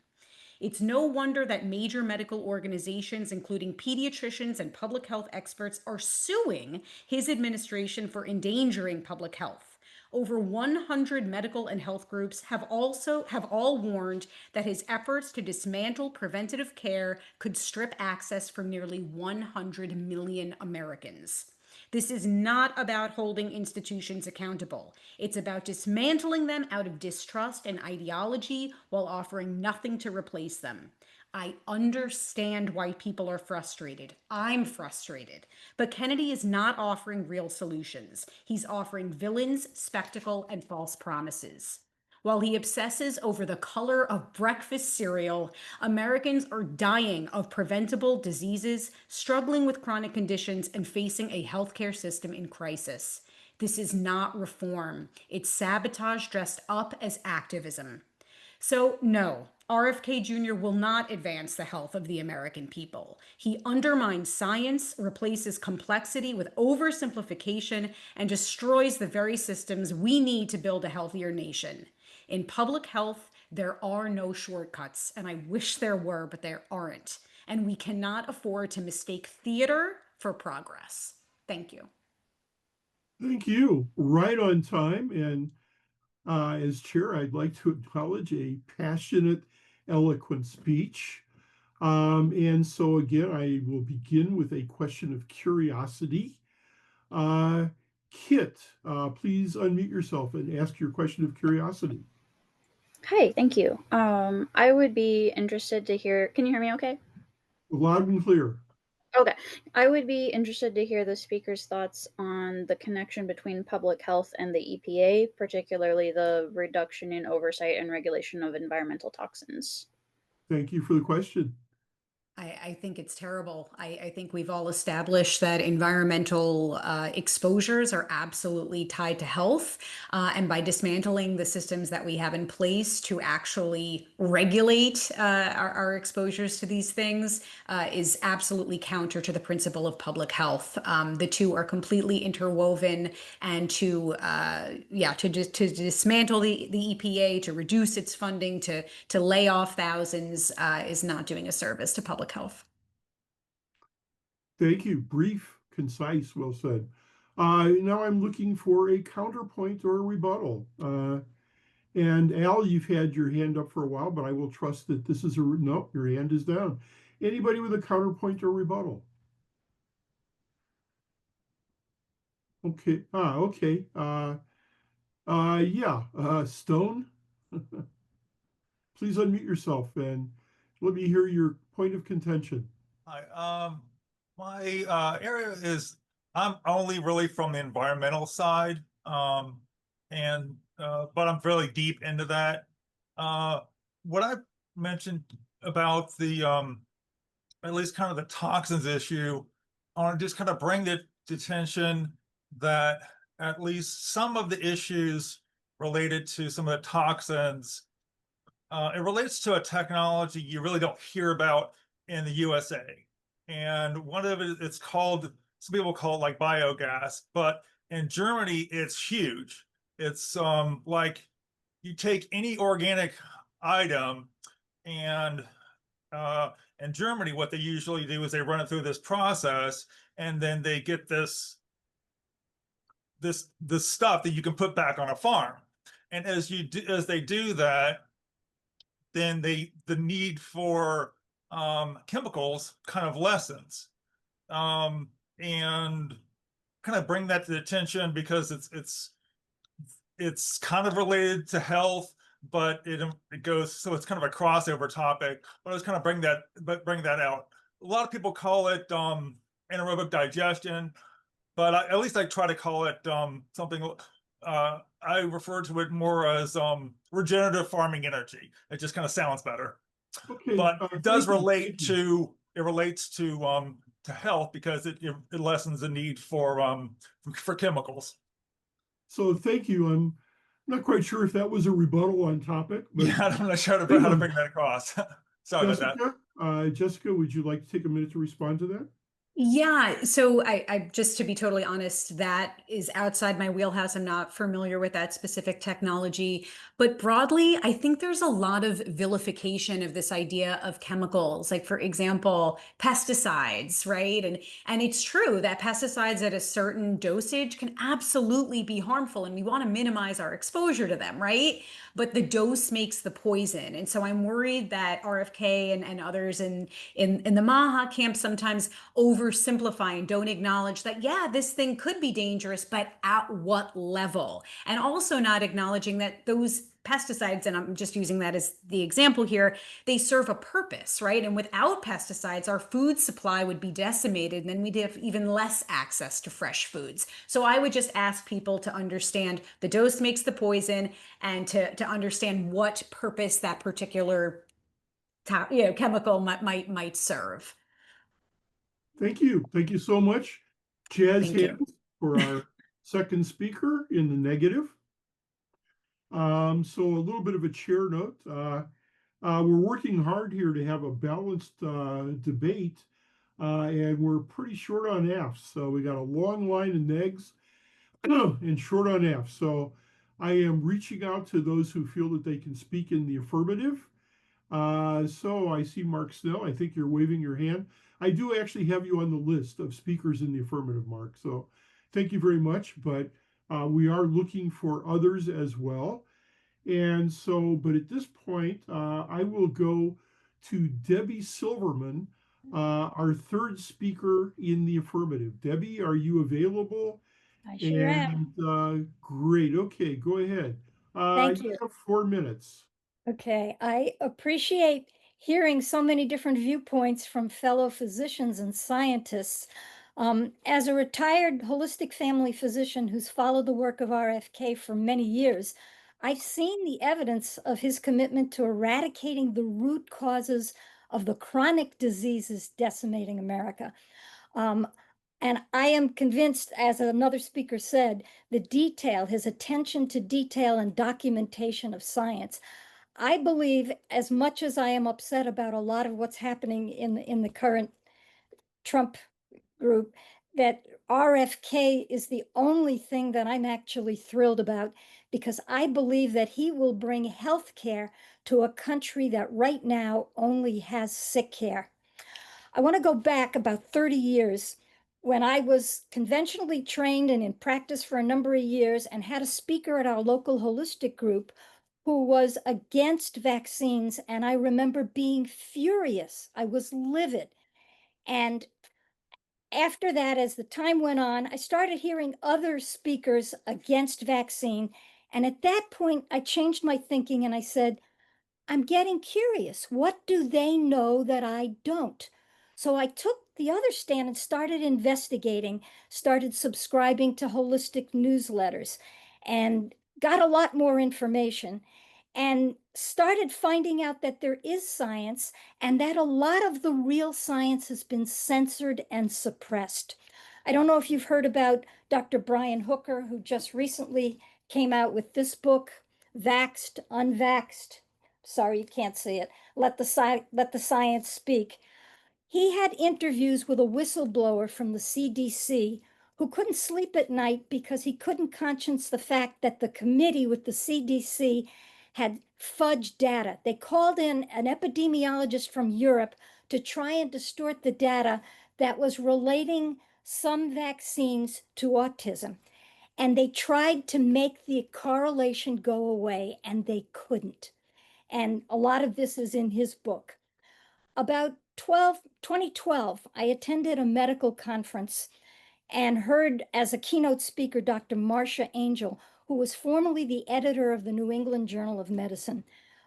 It's no wonder that major medical organizations, including pediatricians and public health experts, are suing his administration for endangering public health. Over 100 medical and health groups have all warned that his efforts to dismantle preventative care could strip access from nearly 100 million Americans. This is not about holding institutions accountable. It's about dismantling them out of distrust and ideology while offering nothing to replace them. I understand why people are frustrated. I'm frustrated. But Kennedy is not offering real solutions. He's offering villains, spectacle, and false promises. While he obsesses over the color of breakfast cereal, Americans are dying of preventable diseases, struggling with chronic conditions, and facing a healthcare system in crisis. This is not reform. It's sabotage dressed up as activism. So, no, RFK Jr. will not advance the health of the American people. He undermines science, replaces complexity with oversimplification, and destroys the very systems we need to build a healthier nation. In public health, there are no shortcuts, and I wish there were, but there aren't. And we cannot afford to mistake theater for progress. Thank you. Thank you. Right on time. And as chair, I'd like to acknowledge a passionate, eloquent speech. And so again, I will begin with a question of curiosity. Kit, please unmute yourself and ask your question of curiosity. Hi, thank you. I would be interested to hear, can you hear me okay? Loud and clear. Okay. I would be interested to hear the speaker's thoughts on the connection between public health and the EPA, particularly the reduction in oversight and regulation of environmental toxins. Thank you for the question. I think it's terrible. I think we've all established that environmental exposures are absolutely tied to health. And by dismantling the systems that we have in place to actually regulate our exposures to these things is absolutely counter to the principle of public health. The two are completely interwoven, and to dismantle the EPA, to reduce its funding, to lay off thousands is not doing a service to public health. Thank you. Brief, concise, well said. Now I'm looking for a counterpoint or a rebuttal. And Al, you've had your hand up for a while, but I will trust that this is no, your hand is down. Anybody with a counterpoint or rebuttal? Okay. Okay. Stone. Please unmute yourself and let me hear your point of contention. Hi, my area is, I'm only really from the environmental side, but I'm really deep into that. What I mentioned about the, at least kind of the toxins issue, I want to just kind of bring the attention that at least some of the issues related to some of the toxins, it relates to a technology you really don't hear about in the USA. And one of it, it's called, some people call it like biogas, but in Germany, it's huge. It's like you take any organic item, and in Germany, what they usually do is they run it through this process, and then they get this stuff that you can put back on a farm. And as they do that, then the need for chemicals kind of lessens, and kind of bring that to the attention because it's kind of related to health, but it goes, so it's kind of a crossover topic. But I was kind of bring that out. A lot of people call it anaerobic digestion, but at least I try to call it something. I refer to it more as regenerative farming energy. It just kind of sounds better. Okay, but it does relate to, it relates to health because it lessens the need for chemicals. So thank you. I'm not quite sure if that was a rebuttal on topic. But yeah, I'm not sure how to bring that across. Sorry Jessica, about that. Jessica, would you like to take a minute to respond to that? Yeah, so I just to be totally honest, that is outside my wheelhouse. I'm not familiar with that specific technology, but broadly, I think there's a lot of vilification of this idea of chemicals, like for example, pesticides, right? And it's true that pesticides at a certain dosage can absolutely be harmful, and we want to minimize our exposure to them, right? But the dose makes the poison. And so I'm worried that RFK and others in the MAHA camp sometimes over oversimplify and don't acknowledge that, yeah, this thing could be dangerous, but at what level? And also not acknowledging that those pesticides, and I'm just using that as the example here, they serve a purpose, right? And without pesticides, our food supply would be decimated, and then we'd have even less access to fresh foods. So I would just ask people to understand the dose makes the poison, and to understand what purpose that particular chemical might serve. Thank you. Thank you so much. Jazz Thank you. hands for our second speaker in the negative. So a little bit of a chair note. We're working hard here to have a balanced debate, and we're pretty short on Fs. So we got a long line of negs and short on Fs. So I am reaching out to those who feel that they can speak in the affirmative. So I see Mark Snell. I think you're waving your hand. I do actually have you on the list of speakers in the affirmative, Mark. So thank you very much. But we are looking for others as well. And so, but at this point, I will go to Debbie Silverman, our third speaker in the affirmative. Debbie, are you available? I sure am. And great. Okay, go ahead. Thank you. Have 4 minutes. Okay, I appreciate hearing so many different viewpoints from fellow physicians and scientists. As a retired holistic family physician who's followed the work of RFK for many years, I've seen the evidence of his commitment to eradicating the root causes of the chronic diseases decimating America. And I am convinced, as another speaker said, the detail, his attention to detail and documentation of science. I believe, as much as I am upset about a lot of what's happening in the current Trump group, that RFK is the only thing that I'm actually thrilled about, because I believe that he will bring health care to a country that right now only has sick care. I want to go back about 30 years when I was conventionally trained and in practice for a number of years and had a speaker at our local holistic group who was against vaccines. And I remember being furious. I was livid. And after that, as the time went on, I started hearing other speakers against vaccine. And at that point, I changed my thinking and I said, I'm getting curious. What do they know that I don't? So I took the other stand and started investigating, started subscribing to holistic newsletters, and got a lot more information, and started finding out that there is science and that a lot of the real science has been censored and suppressed. I don't know if you've heard about Dr. Brian Hooker, who just recently came out with this book, Vaxxed, Unvaxxed. Sorry, you can't see it. Let the science speak. He had interviews with a whistleblower from the CDC who couldn't sleep at night because he couldn't conscience the fact that the committee with the CDC had fudged data. They called in an epidemiologist from Europe to try and distort the data that was relating some vaccines to autism. And they tried to make the correlation go away, and they couldn't. And a lot of this is in his book. About 2012, I attended a medical conference and heard as a keynote speaker Dr. Marcia Angel, who was formerly the editor of the New England Journal of Medicine.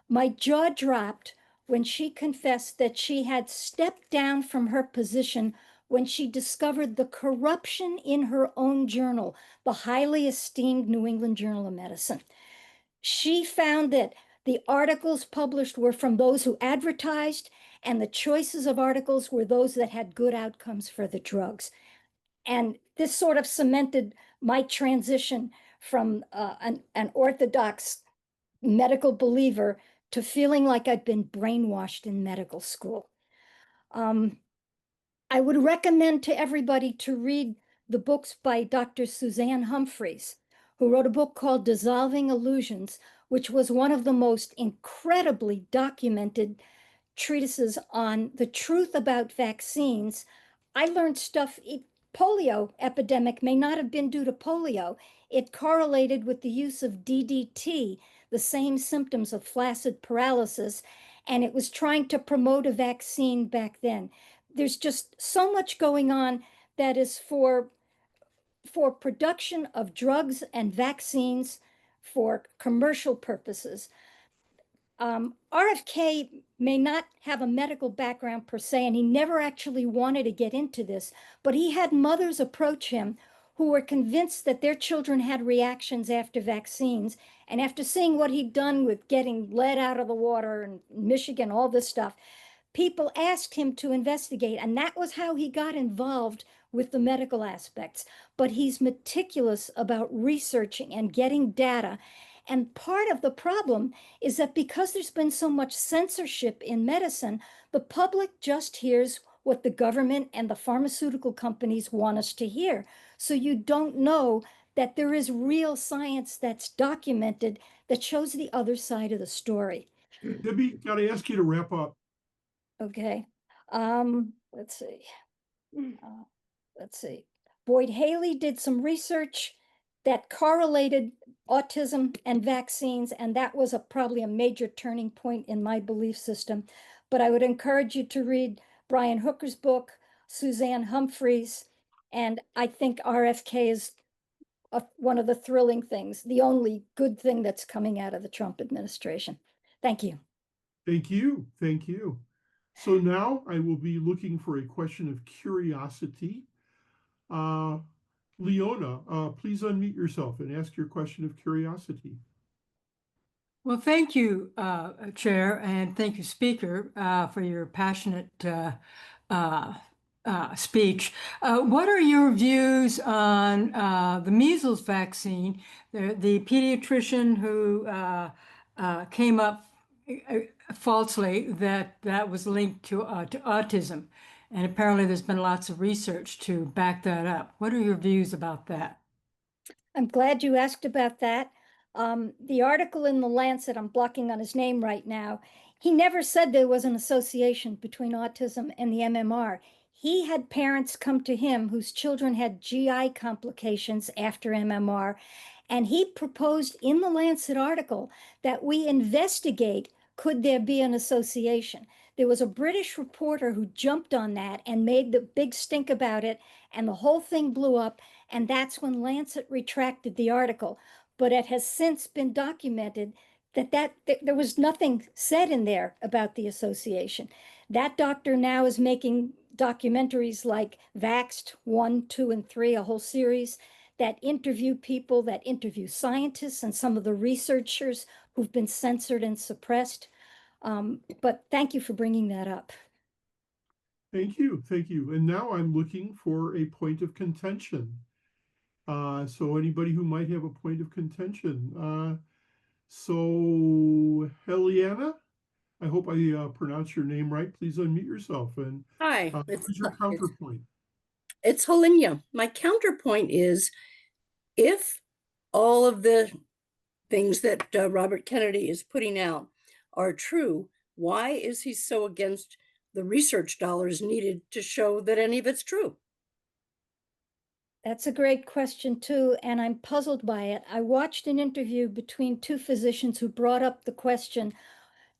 My jaw dropped when she confessed that she had stepped down from her position when she discovered the corruption in her own journal, the highly esteemed New England Journal of Medicine. She found that the articles published were from those who advertised, and the choices of articles were those that had good outcomes for the drugs. And this sort of cemented my transition from an orthodox medical believer to feeling like I'd been brainwashed in medical school. I would recommend to everybody to read the books by Dr. Suzanne Humphreys, who wrote a book called Dissolving Illusions, which was one of the most incredibly documented treatises on the truth about vaccines. I learned stuff, polio epidemic may not have been due to polio. It correlated with the use of DDT, the same symptoms of flaccid paralysis, and it was trying to promote a vaccine back then. there's just so much going on that is for production of drugs and vaccines for commercial purposes. RFK may not have a medical background per se, and he never actually wanted to get into this, but he had mothers approach him who were convinced that their children had reactions after vaccines. And after seeing what he'd done with getting lead out of the water in Michigan, all this stuff, people asked him to investigate. And that was how he got involved with the medical aspects. But he's meticulous about researching and getting data. And part of the problem is that because there's been so much censorship in medicine, the public just hears what the government and the pharmaceutical companies want us to hear. So you don't know that there is real science that's documented that shows the other side of the story. Debbie, got to ask you to wrap up. Okay. Let's see. Let's see. Boyd Haley did some research that correlated autism and vaccines, and that was probably a major turning point in my belief system. But I would encourage you to read Brian Hooker's book, Suzanne Humphreys, and I think RFK is one of the thrilling things, the only good thing that's coming out of the Trump administration. Thank you. Thank you. Thank you. So now I will be looking for a question of curiosity. Leona, please unmute yourself and ask your question of curiosity. Well, thank you, Chair, and thank you, Speaker, for your passionate speech. What are your views on the measles vaccine? The pediatrician who came up falsely that was linked to autism. And apparently there's been lots of research to back that up. What are your views about that? I'm glad you asked about that. The article in The Lancet, I'm blocking on his name right now, he never said there was an association between autism and the MMR. He had parents come to him whose children had GI complications after MMR, and he proposed in the Lancet article that we investigate, could there be an association? There was a British reporter who jumped on that and made the big stink about it, and the whole thing blew up, and that's when Lancet retracted the article. But it has since been documented that there was nothing said in there about the association. That doctor now is making documentaries like Vaxxed 1, 2, and 3, a whole series that interview people, that interview scientists and some of the researchers who've been censored and suppressed. But thank you for bringing that up. Thank you. Thank you. And now I'm looking for a point of contention. So anybody who might have a point of contention. So Helena, I hope I pronounced your name right. Please unmute yourself. And Hi, what is your counterpoint? It's Helena. My counterpoint is, if all of the things that Robert Kennedy is putting out are true, why is he so against the research dollars needed to show that any of it's true? That's a great question too, and I'm puzzled by it. I watched an interview between two physicians who brought up the question.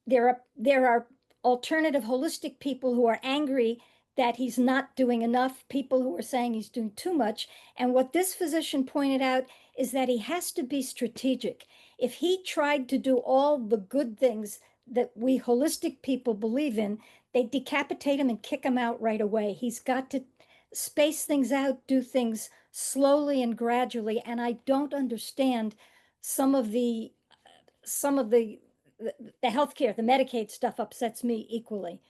There are alternative holistic people who are angry that he's not doing enough, people who are saying he's doing too much. And what this physician pointed out is that he has to be strategic. If he tried to do all the good things that we holistic people believe in, they decapitate him and kick him out right away. He's got to space things out, do things slowly and gradually. And I don't understand some of the healthcare, the Medicaid stuff upsets me equally.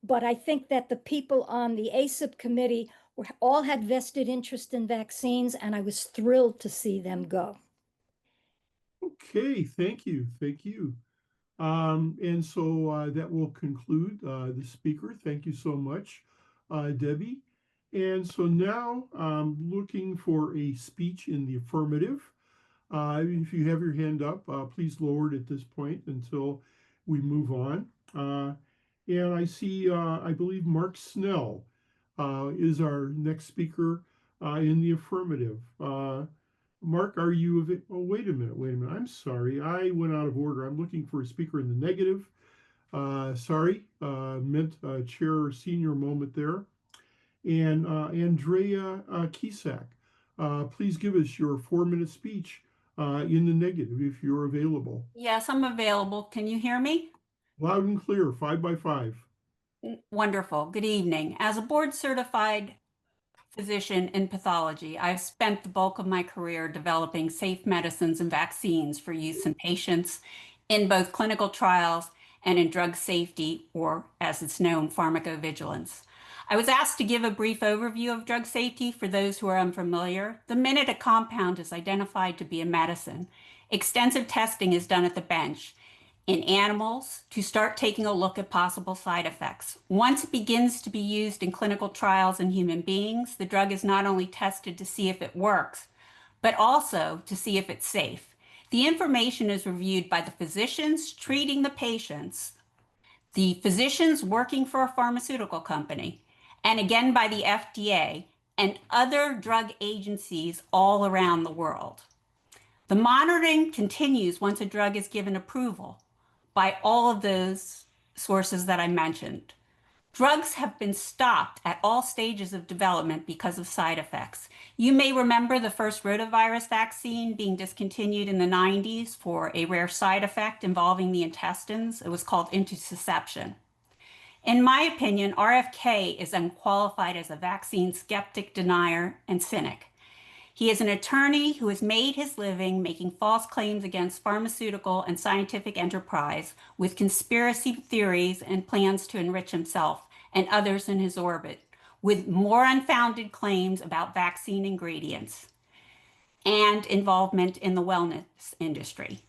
But I think that the people on the ACIP committee all had vested interest in vaccines, and I was thrilled to see them go. Okay, thank you. Thank you. And so that will conclude the speaker. Thank you so much, Debbie. And so now I'm looking for a speech in the affirmative. If you have your hand up, please lower it at this point until we move on. And I see, I believe Mark Snell is our next speaker in the affirmative. Mark, are you, oh, wait a minute. I'm sorry. I went out of order. I'm looking for a speaker in the negative. Sorry, meant chair senior moment there. And Andrea Kisak, please give us your 4-minute speech in the negative if you're available. Yes, I'm available. Can you hear me? Loud and clear, 5 by 5. Wonderful. Good evening. As a board certified physician in pathology, I've spent the bulk of my career developing safe medicines and vaccines for use in patients in both clinical trials and in drug safety, or as it's known, pharmacovigilance. I was asked to give a brief overview of drug safety for those who are unfamiliar. The minute a compound is identified to be a medicine, extensive testing is done at the bench in animals to start taking a look at possible side effects. Once it begins to be used in clinical trials in human beings, the drug is not only tested to see if it works, but also to see if it's safe. The information is reviewed by the physicians treating the patients, the physicians working for a pharmaceutical company, and again by the FDA and other drug agencies all around the world. The monitoring continues once a drug is given approval by all of those sources that I mentioned. Drugs have been stopped at all stages of development because of side effects. You may remember the first rotavirus vaccine being discontinued in the 90s for a rare side effect involving the intestines. It was called intussusception. In my opinion, RFK is unqualified as a vaccine skeptic, denier, and cynic. He is an attorney who has made his living making false claims against pharmaceutical and scientific enterprise with conspiracy theories and plans to enrich himself and others in his orbit, with more unfounded claims about vaccine ingredients and involvement in the wellness industry.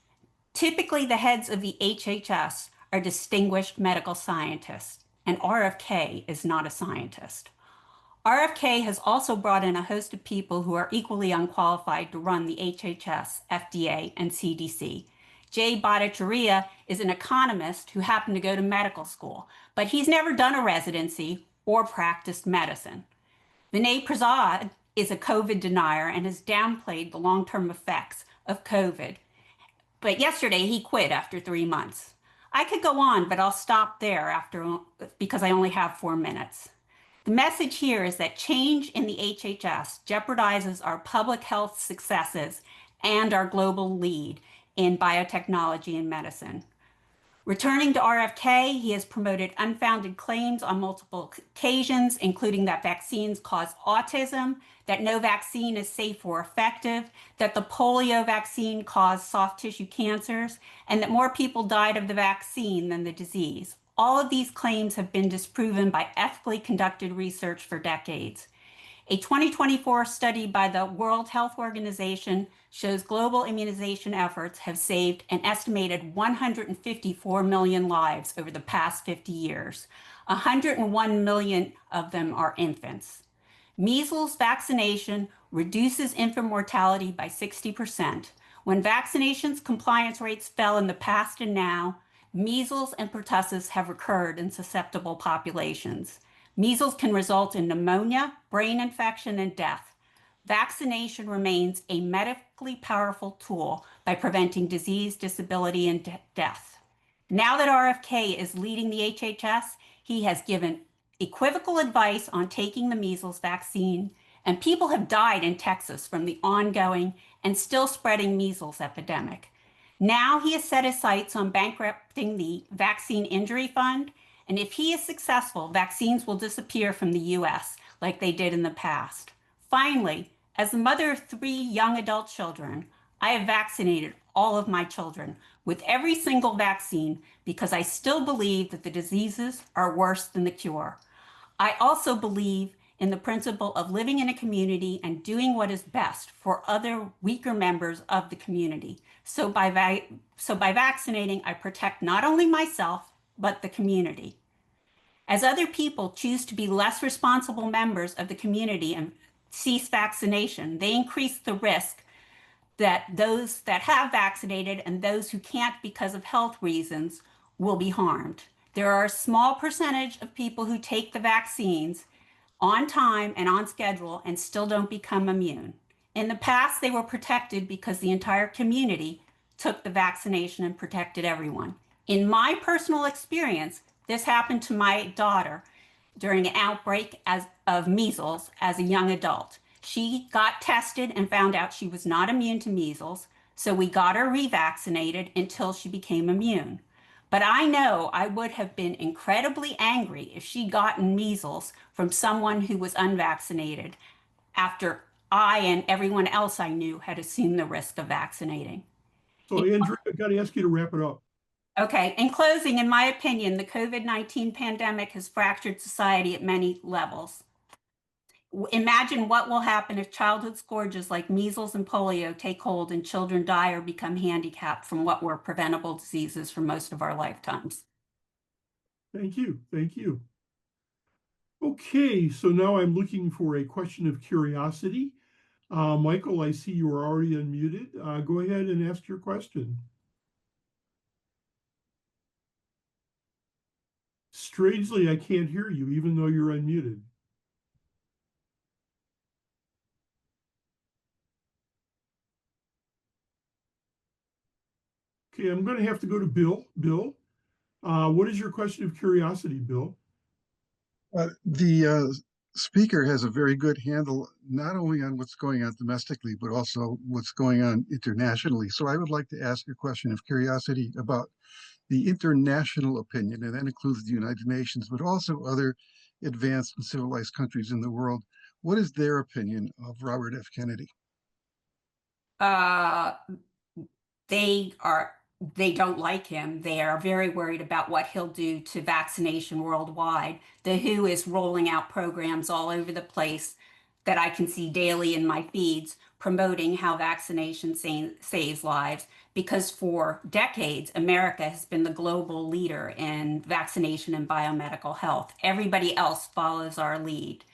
Typically, the heads of the HHS are distinguished medical scientists, and RFK is not a scientist. RFK has also brought in a host of people who are equally unqualified to run the HHS, FDA, and CDC. Jay Bhattacharya is an economist who happened to go to medical school, but he's never done a residency or practiced medicine. Vinay Prasad is a COVID denier and has downplayed the long-term effects of COVID. But yesterday he quit after 3 months. I could go on, but I'll stop there because I only have 4 minutes. The message here is that change in the HHS jeopardizes our public health successes and our global lead in biotechnology and medicine. Returning to RFK, he has promoted unfounded claims on multiple occasions, including that vaccines cause autism, that no vaccine is safe or effective, that the polio vaccine caused soft tissue cancers, and that more people died of the vaccine than the disease. All of these claims have been disproven by ethically conducted research for decades. A 2024 study by the World Health Organization shows global immunization efforts have saved an estimated 154 million lives over the past 50 years. 101 million of them are infants. Measles vaccination reduces infant mortality by 60%. When vaccinations compliance rates fell in the past and now, measles and pertussis have recurred in susceptible populations. Measles can result in pneumonia, brain infection, and death. Vaccination remains a medically powerful tool by preventing disease, disability, and death. Now that RFK is leading the HHS, he has given equivocal advice on taking the measles vaccine, and people have died in Texas from the ongoing and still spreading measles epidemic. Now he has set his sights on bankrupting the Vaccine Injury Fund, and if he is successful, vaccines will disappear from the US like they did in the past. Finally, as the mother of 3 young adult children, I have vaccinated all of my children with every single vaccine because I still believe that the diseases are worse than the cure. I also believe in the principle of living in a community and doing what is best for other weaker members of the community. So by vaccinating, I protect not only myself, but the community. As other people choose to be less responsible members of the community and cease vaccination, they increase the risk that those that have vaccinated and those who can't because of health reasons will be harmed. There are a small percentage of people who take the vaccines on time and on schedule and still don't become immune. In the past, they were protected because the entire community took the vaccination and protected everyone. In my personal experience, this happened to my daughter during an outbreak of measles as a young adult. She got tested and found out she was not immune to measles, so we got her revaccinated until she became immune. But I know I would have been incredibly angry if she'd gotten measles from someone who was unvaccinated after I and everyone else I knew had assumed the risk of vaccinating. So Andrea, I've got to ask you to wrap it up. Okay, in closing, in my opinion, the COVID-19 pandemic has fractured society at many levels. Imagine what will happen if childhood scourges like measles and polio take hold and children die or become handicapped from what were preventable diseases for most of our lifetimes. Thank you. Thank you. Okay, so now I'm looking for a question of curiosity. Michael, I see you are already unmuted. Go ahead and ask your question. Strangely, I can't hear you, even though you're unmuted. Okay, I'm going to have to go to Bill. Bill, what is your question of curiosity, Bill? The speaker has a very good handle, not only on what's going on domestically, but also what's going on internationally. So I would like to ask a question of curiosity about the international opinion, and that includes the United Nations, but also other advanced and civilized countries in the world. What is their opinion of Robert F. Kennedy? They don't like him. They are very worried about what he'll do to vaccination worldwide. The WHO is rolling out programs all over the place that I can see daily in my feeds, promoting how vaccination saves lives, because for decades, America has been the global leader in vaccination and biomedical health. Everybody else follows our lead.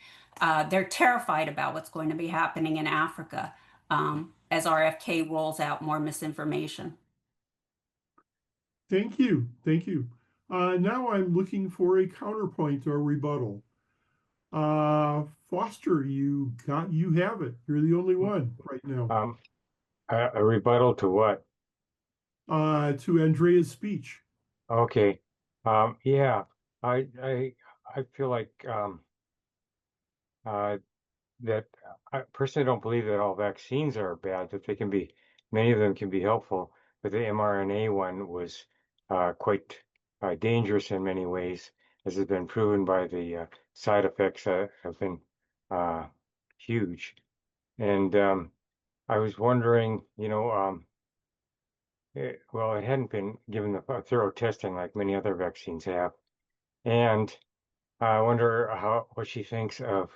They're terrified about what's going to be happening in Africa as RFK rolls out more misinformation. Thank you. Thank you. Now I'm looking for a counterpoint or rebuttal. Foster, you have it. You're the only one right now. A rebuttal to what? To Andrea's speech. Okay. Yeah, I feel like that I personally don't believe that all vaccines are bad, that many of them can be helpful, but the mRNA one was quite dangerous in many ways, as has been proven by the side effects that have been huge. And I was wondering, well, it hadn't been given the thorough testing like many other vaccines have. And I wonder what she thinks of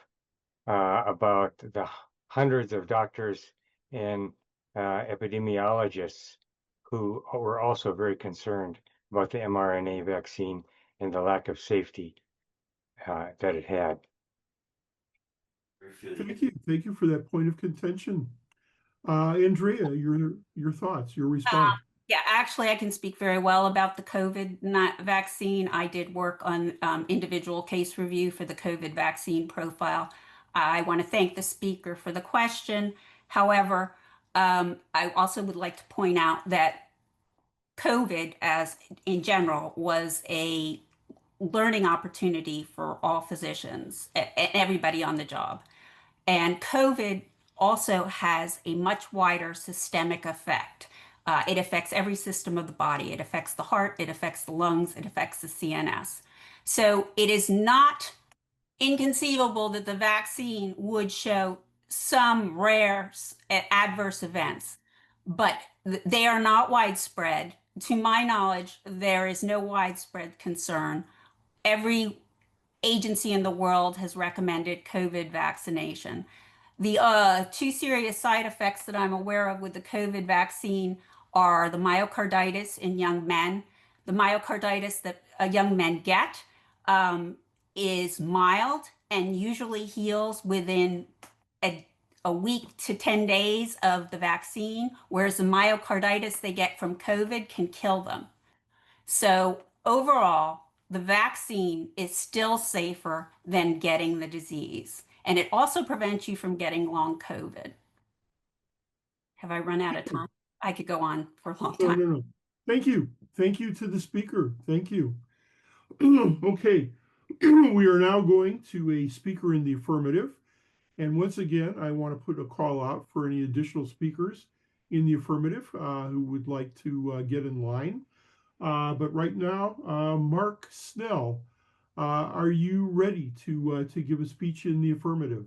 about the hundreds of doctors and epidemiologists who were also very concerned about the mRNA vaccine and the lack of safety that it had. Thank you. Thank you for that point of contention. Andrea, your thoughts, your response. Yeah, actually, I can speak very well about the COVID vaccine. I did work on individual case review for the COVID vaccine profile. I want to thank the speaker for the question. However, I also would like to point out that COVID, as in general, was a learning opportunity for all physicians and everybody on the job. And COVID also has a much wider systemic effect. It affects every system of the body. It affects the heart, it affects the lungs, it affects the CNS. So it is not inconceivable that the vaccine would show some rare adverse events, but they are not widespread. To my knowledge, there is no widespread concern. Every agency in the world has recommended COVID vaccination. The two serious side effects that I'm aware of with the COVID vaccine are the myocarditis in young men. The myocarditis that young men get is mild and usually heals within a week to 10 days of the vaccine, whereas the myocarditis they get from COVID can kill them. So overall, the vaccine is still safer than getting the disease. And it also prevents you from getting long COVID. Have I run out of time? I could go on for a long time. No. Thank you. Thank you to the speaker. Thank you. Okay, we are now going to a speaker in the affirmative. And once again, I want to put a call out for any additional speakers in the affirmative who would like to get in line. But right now, Mark Snell, are you ready to give a speech in the affirmative?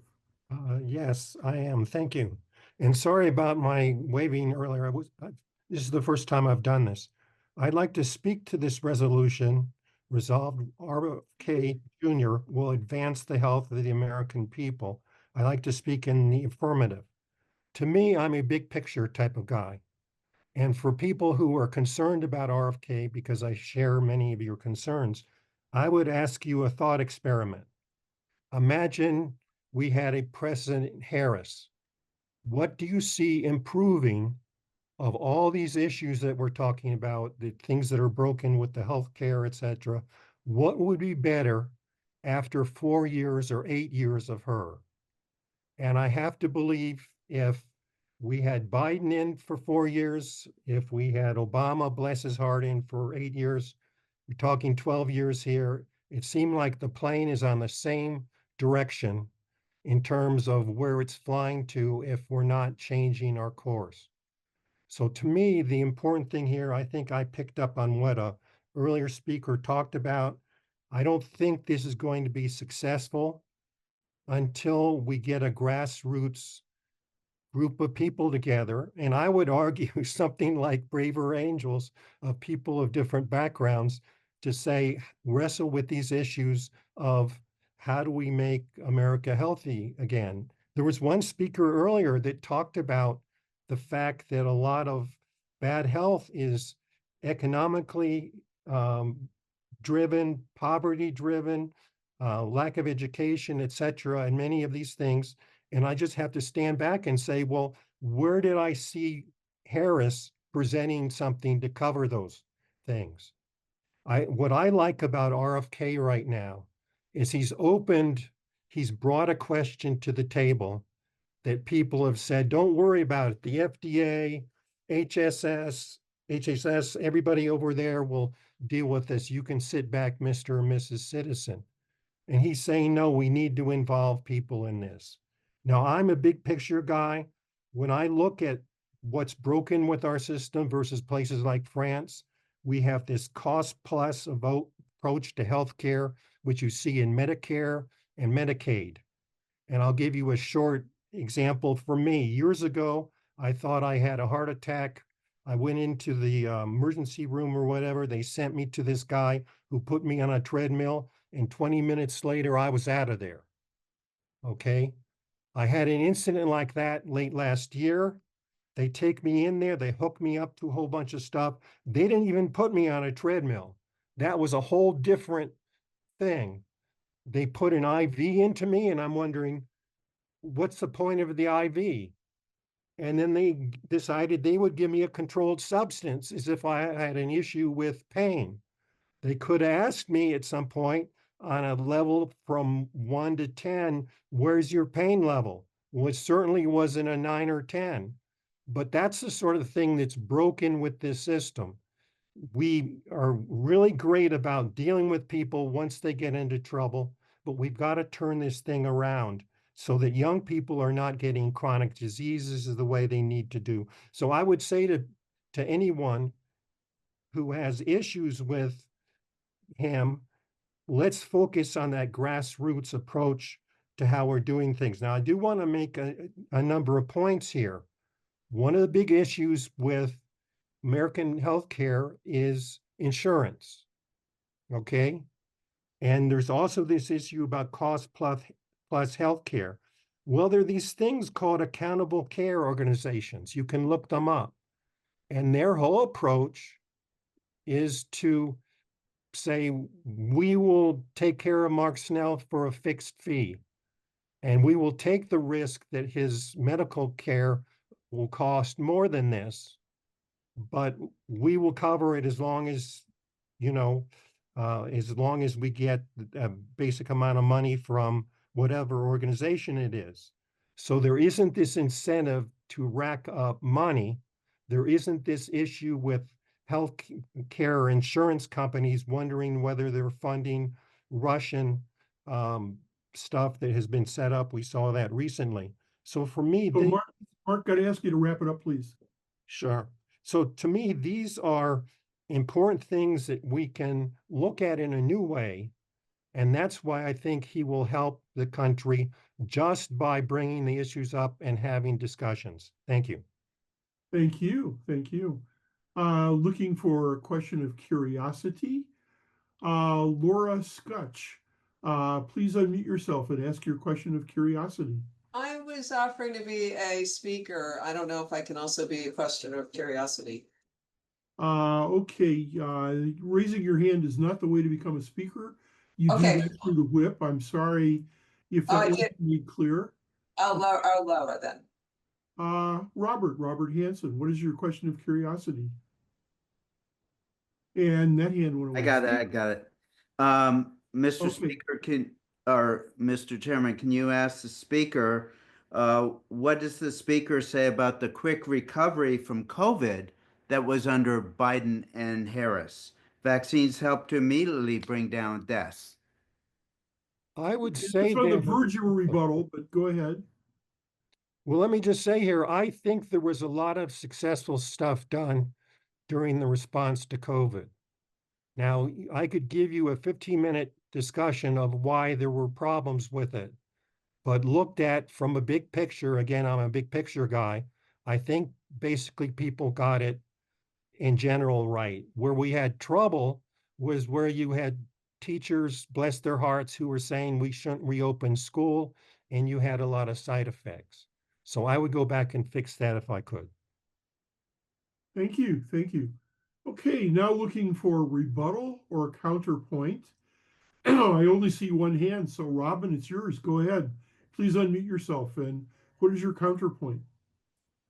Yes, I am. Thank you. And sorry about my waving earlier. This is the first time I've done this. I'd like to speak to this resolution. Resolved, RFK Jr. will advance the health of the American people. I like to speak in the affirmative. To me, I'm a big picture type of guy. And for people who are concerned about RFK, because I share many of your concerns, I would ask you a thought experiment. Imagine we had a President Harris. What do you see improving of all these issues that we're talking about, the things that are broken with the healthcare, et cetera? What would be better after 4 years or 8 years of her? And I have to believe if we had Biden in for 4 years, if we had Obama, bless his heart, in for 8 years, we're talking 12 years here. It seemed like the plane is on the same direction in terms of where it's flying to if we're not changing our course. So to me, the important thing here, I think I picked up on what a earlier speaker talked about. I don't think this is going to be successful until we get a grassroots group of people together. And I would argue something like braver angels of people of different backgrounds to say, wrestle with these issues of how do we make America healthy again? There was one speaker earlier that talked about the fact that a lot of bad health is economically driven, poverty driven, lack of education, et cetera, and many of these things. And I just have to stand back and say, well, where did I see Harris presenting something to cover those things? What I like about RFK right now is he's brought a question to the table that people have said, don't worry about it. The FDA, HHS, everybody over there will deal with this. You can sit back, Mr. or Mrs. Citizen. And he's saying, no, we need to involve people in this. Now, I'm a big picture guy. When I look at what's broken with our system versus places like France, we have this cost plus approach to healthcare, which you see in Medicare and Medicaid. And I'll give you a short example for me. Years ago, I thought I had a heart attack. I went into the emergency room or whatever. They sent me to this guy who put me on a treadmill, and 20 minutes later, I was out of there. Okay. I had an incident like that late last year. They take me in there, they hook me up to a whole bunch of stuff. They didn't even put me on a treadmill. That was a whole different thing. They put an IV into me, and I'm wondering, what's the point of the IV? And then they decided they would give me a controlled substance as if I had an issue with pain. They could have asked me at some point on a level from 1 to 10, where's your pain level? Well, it certainly wasn't a 9 or 10, but that's the sort of thing that's broken with this system. We are really great about dealing with people once they get into trouble, but we've got to turn this thing around so that young people are not getting chronic diseases the way they need to do. So I would say to anyone who has issues with him, let's focus on that grassroots approach to how we're doing things. Now, I do want to make a number of points here. One of the big issues with American healthcare is insurance, okay? And there's also this issue about cost plus healthcare. Well, there are these things called accountable care organizations. You can look them up. And their whole approach is to say, we will take care of Mark Snell for a fixed fee, and we will take the risk that his medical care will cost more than this, but we will cover it as long as, as long as we get a basic amount of money from whatever organization it is. So there isn't this incentive to rack up money. There isn't this issue with health care insurance companies wondering whether they're funding Russian stuff that has been set up. We saw that recently. So for me, So Mark, got to ask you to wrap it up, please. sure. So to me, these are important things that we can look at in a new way. And that's why I think he will help the country just by bringing the issues up and having discussions. Thank you. Thank you. Thank you. Looking for a question of curiosity. Laura Scutch, please unmute yourself and ask your question of curiosity. I was offering to be a speaker. I don't know if I can also be a question of curiosity. Okay, raising your hand is not the way to become a speaker. You do Okay. that through the whip. I'm sorry if that wasn't made clear. I'll lower then. Robert Hanson, what is your question of curiosity? And that hand went away. I got it. Mr. Speaker, Mr. Chairman, can you ask the speaker, what does the speaker say about the quick recovery from COVID that was under Biden and Harris? Vaccines helped to immediately bring down deaths. I would say it's on the verge of a rebuttal, but go ahead. Well, let me just say here, I think there was a lot of successful stuff done during the response to COVID. Now, I could give you a 15-minute discussion of why there were problems with it, but looked at from a big picture, again, I'm a big picture guy, I think basically people got it in general right. Where we had trouble was where you had teachers, bless their hearts, who were saying we shouldn't reopen school, and you had a lot of side effects. So I would go back and fix that if I could. Thank you. Thank you. Okay, now looking for a rebuttal or a counterpoint. I only see one hand, so Robin, it's yours. Go ahead. Please unmute yourself. And what is your counterpoint?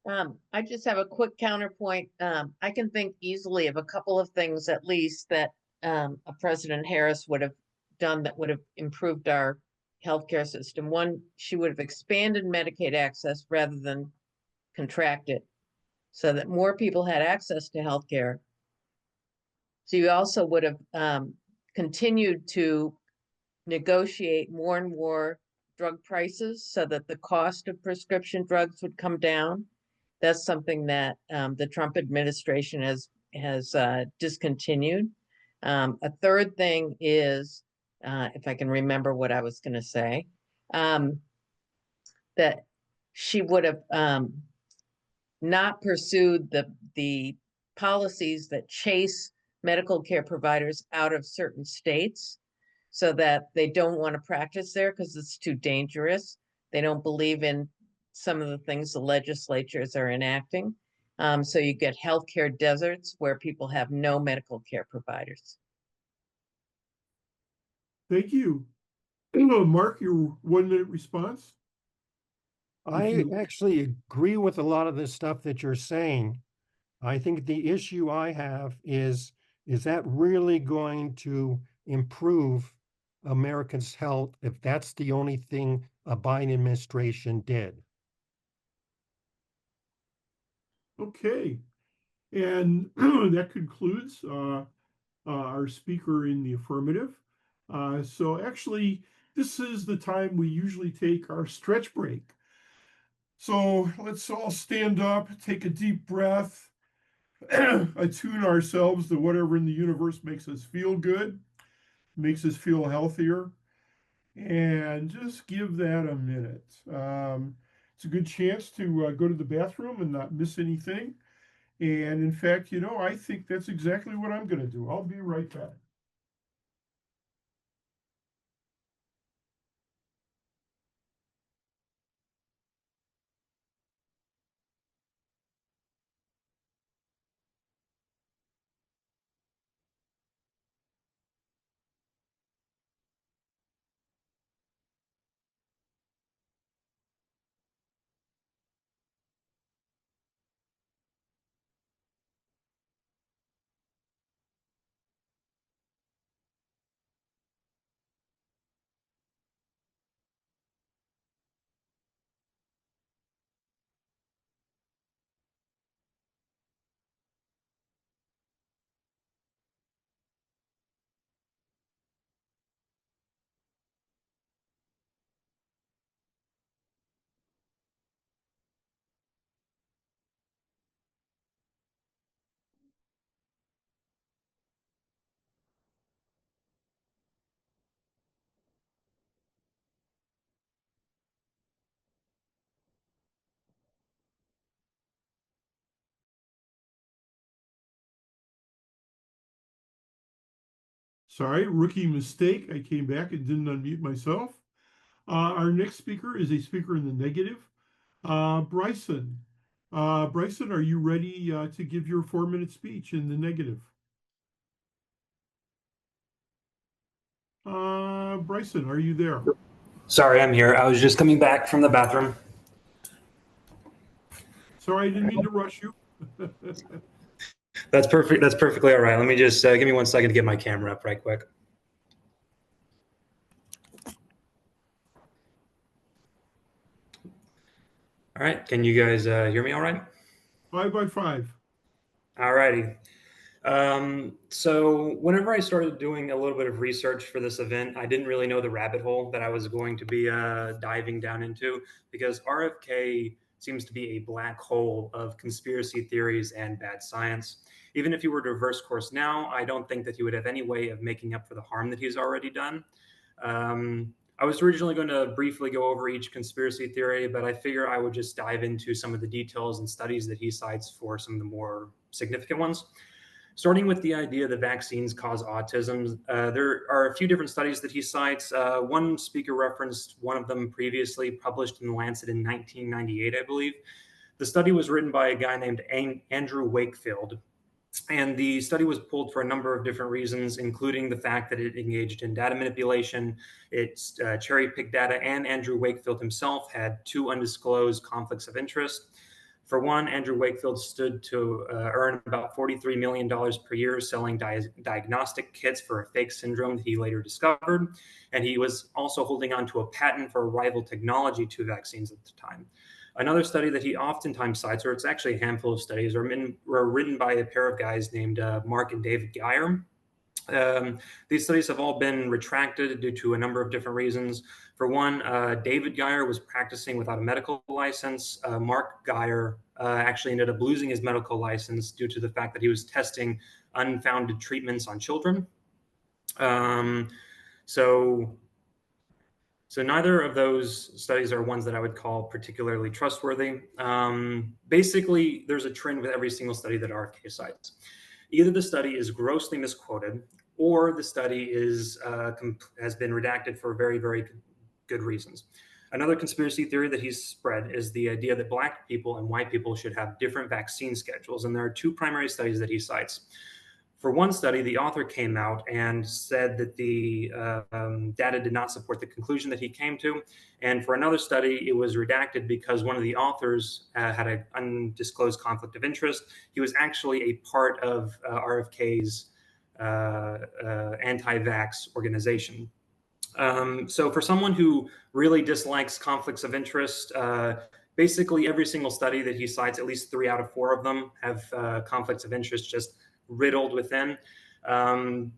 I just have a quick counterpoint. I can think easily of a couple of things at least that a President Harris would have done that would have improved our healthcare system. One, she would have expanded Medicaid access rather than contract it so that more people had access to healthcare. So you also would have continued to negotiate more and more drug prices so that the cost of prescription drugs would come down. That's something that the Trump administration has discontinued. A third thing is, if I can remember what I was going to say, that she would have not pursued the policies that chase medical care providers out of certain states so that they don't want to practice there because it's too dangerous. They don't believe in some of the things the legislatures are enacting. So you get healthcare deserts where people have no medical care providers. Thank you. Mark, your 1-minute response. I actually agree with a lot of the stuff that you're saying. I think the issue I have is that really going to improve Americans' health if that's the only thing a Biden administration did? Okay. And that concludes our speaker in the affirmative. So actually, this is the time we usually take our stretch break. So let's all stand up, take a deep breath, attune ourselves to whatever in the universe makes us feel good, makes us feel healthier, and just give that a minute. It's a good chance to go to the bathroom and not miss anything. And in fact, I think that's exactly what I'm going to do. I'll be right back. Sorry, rookie mistake. I came back and didn't unmute myself. Our next speaker is a speaker in the negative. Bryson. Bryson, are you ready to give your 4-minute speech in the negative? Bryson, are you there? Sorry, I'm here. I was just coming back from the bathroom. Sorry, I didn't mean to rush you. That's perfect. That's perfectly all right. Let me just give me 1 second to get my camera up right quick. All right. Can you guys hear me all right? 5 by 5. All righty. So whenever I started doing a little bit of research for this event, I didn't really know the rabbit hole that I was going to be diving down into, because RFK seems to be a black hole of conspiracy theories and bad science. Even if he were to reverse course now, I don't think that he would have any way of making up for the harm that he's already done. I was originally going to briefly go over each conspiracy theory, but I figure I would just dive into some of the details and studies that he cites for some of the more significant ones. Starting with the idea that vaccines cause autism, there are a few different studies that he cites. One speaker referenced one of them previously, published in The Lancet in 1998, I believe. The study was written by a guy named Andrew Wakefield, and the study was pulled for a number of different reasons, including the fact that it engaged in data manipulation, it's cherry-picked data, and Andrew Wakefield himself had 2 undisclosed conflicts of interest. For one, Andrew Wakefield stood to earn about $43 million per year selling diagnostic kits for a fake syndrome that he later discovered. And he was also holding on to a patent for a rival technology to vaccines at the time. Another study that he oftentimes cites, or it's actually a handful of studies, are written by a pair of guys named Mark and David Geyer. These studies have all been retracted due to a number of different reasons. For one, David Geyer was practicing without a medical license. Mark Geyer actually ended up losing his medical license due to the fact that he was testing unfounded treatments on children. So neither of those studies are ones that I would call particularly trustworthy. Basically, there's a trend with every single study that RFK cites. Either the study is grossly misquoted, or the study has been redacted for very, very good reasons. Another conspiracy theory that he's spread is the idea that Black people and white people should have different vaccine schedules. And there are 2 primary studies that he cites. For one study, the author came out and said that the data did not support the conclusion that he came to. And for another study, it was redacted because one of the authors had an undisclosed conflict of interest. He was actually a part of RFK's anti-vax organization. So for someone who really dislikes conflicts of interest, basically every single study that he cites, at least 3 out of 4 of them have conflicts of interest just riddled within.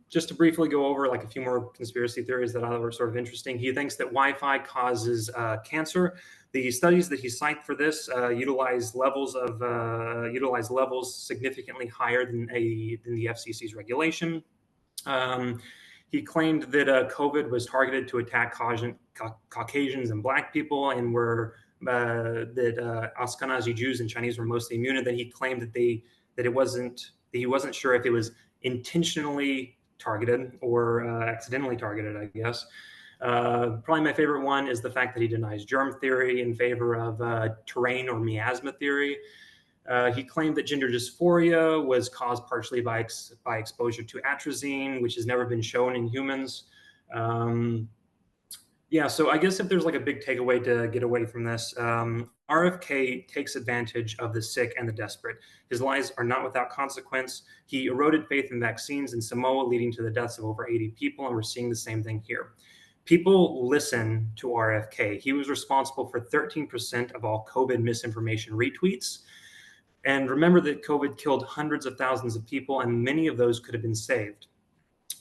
Just to briefly go over like a few more conspiracy theories that are sort of interesting. He thinks that Wi-Fi causes cancer. The studies that he cites for this utilize levels significantly higher than the FCC's regulation. He claimed that COVID was targeted to attack Caucasians and Black people, and that Ashkenazi Jews and Chinese were mostly immune. And then he claimed that he wasn't sure if it was intentionally targeted or accidentally targeted, I guess. Probably my favorite one is the fact that he denies germ theory in favor of terrain or miasma theory. He claimed that gender dysphoria was caused partially by exposure to atrazine, which has never been shown in humans. Yeah, so I guess if there's like a big takeaway to get away from this, RFK takes advantage of the sick and the desperate. His lies are not without consequence. He eroded faith in vaccines in Samoa, leading to the deaths of over 80 people, and we're seeing the same thing here. People listen to RFK. He was responsible for 13% of all COVID misinformation retweets. And remember that COVID killed hundreds of thousands of people, and many of those could have been saved.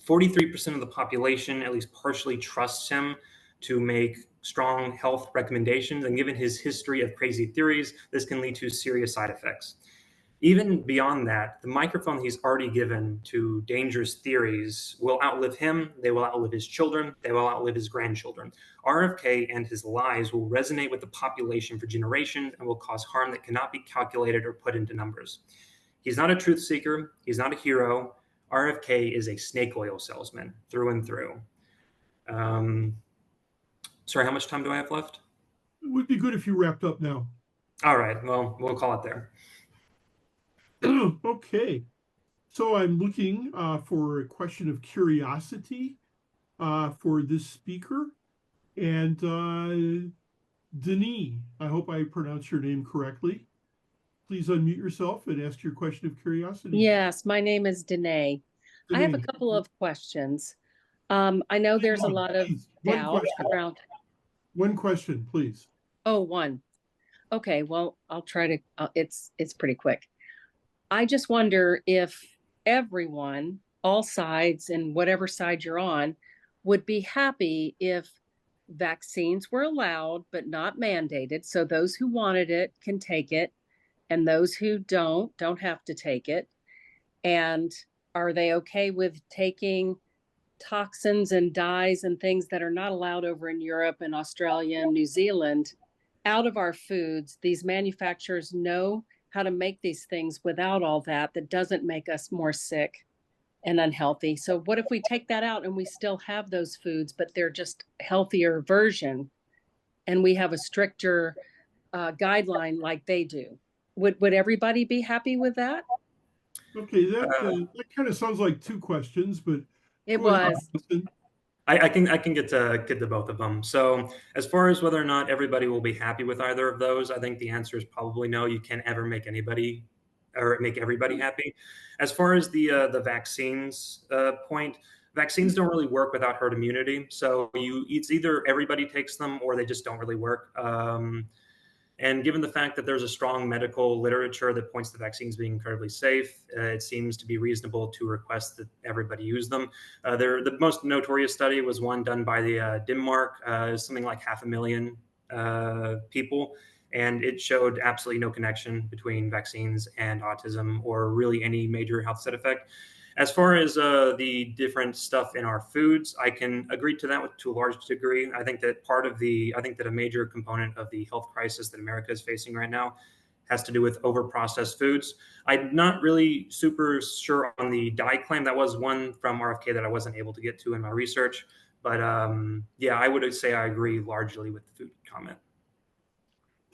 43% of the population at least partially trusts him to make strong health recommendations. And given his history of crazy theories, this can lead to serious side effects. Even beyond that, the microphone he's already given to dangerous theories will outlive him. They will outlive his children. They will outlive his grandchildren. RFK and his lies will resonate with the population for generations and will cause harm that cannot be calculated or put into numbers. He's not a truth seeker. He's not a hero. RFK is a snake oil salesman through and through. Sorry, how much time do I have left? It would be good if you wrapped up now. All right, well, we'll call it there. Okay, so I'm looking for a question of curiosity for this speaker. And Denis, I hope I pronounced your name correctly. Please unmute yourself and ask your question of curiosity. Yes, my name is Danae. I have a couple of questions. I know there's a lot of doubt around. One question, please. Oh, one. Okay, well, I'll try to, it's pretty quick. I just wonder if everyone, all sides and whatever side you're on, would be happy if vaccines were allowed but not mandated. So those who wanted it can take it, and those who don't have to take it. And are they okay with taking toxins and dyes and things that are not allowed over in Europe and Australia and New Zealand out of our foods? These manufacturers know how to make these things without all that doesn't make us more sick and unhealthy. So what if we take that out and we still have those foods, but they're just healthier version, and we have a stricter guideline like they do? Would everybody be happy with that? Okay, that kind of sounds like two questions, but it was. I can get to both of them. So as far as whether or not everybody will be happy with either of those, I think the answer is probably no. You can't ever make anybody or make everybody happy. As far as the vaccines point, vaccines don't really work without herd immunity. So it's either everybody takes them or they just don't really work. And given the fact that there's a strong medical literature that points to vaccines being incredibly safe, it seems to be reasonable to request that everybody use them. The most notorious study was one done by the Denmark, something like 500,000 people, and it showed absolutely no connection between vaccines and autism or really any major health side effect. As far as the different stuff in our foods, I can agree to that to a large degree. I think that a major component of the health crisis that America is facing right now has to do with over-processed foods. I'm not really super sure on the dye claim. That was one from RFK that I wasn't able to get to in my research. But yeah, I would say I agree largely with the food comment.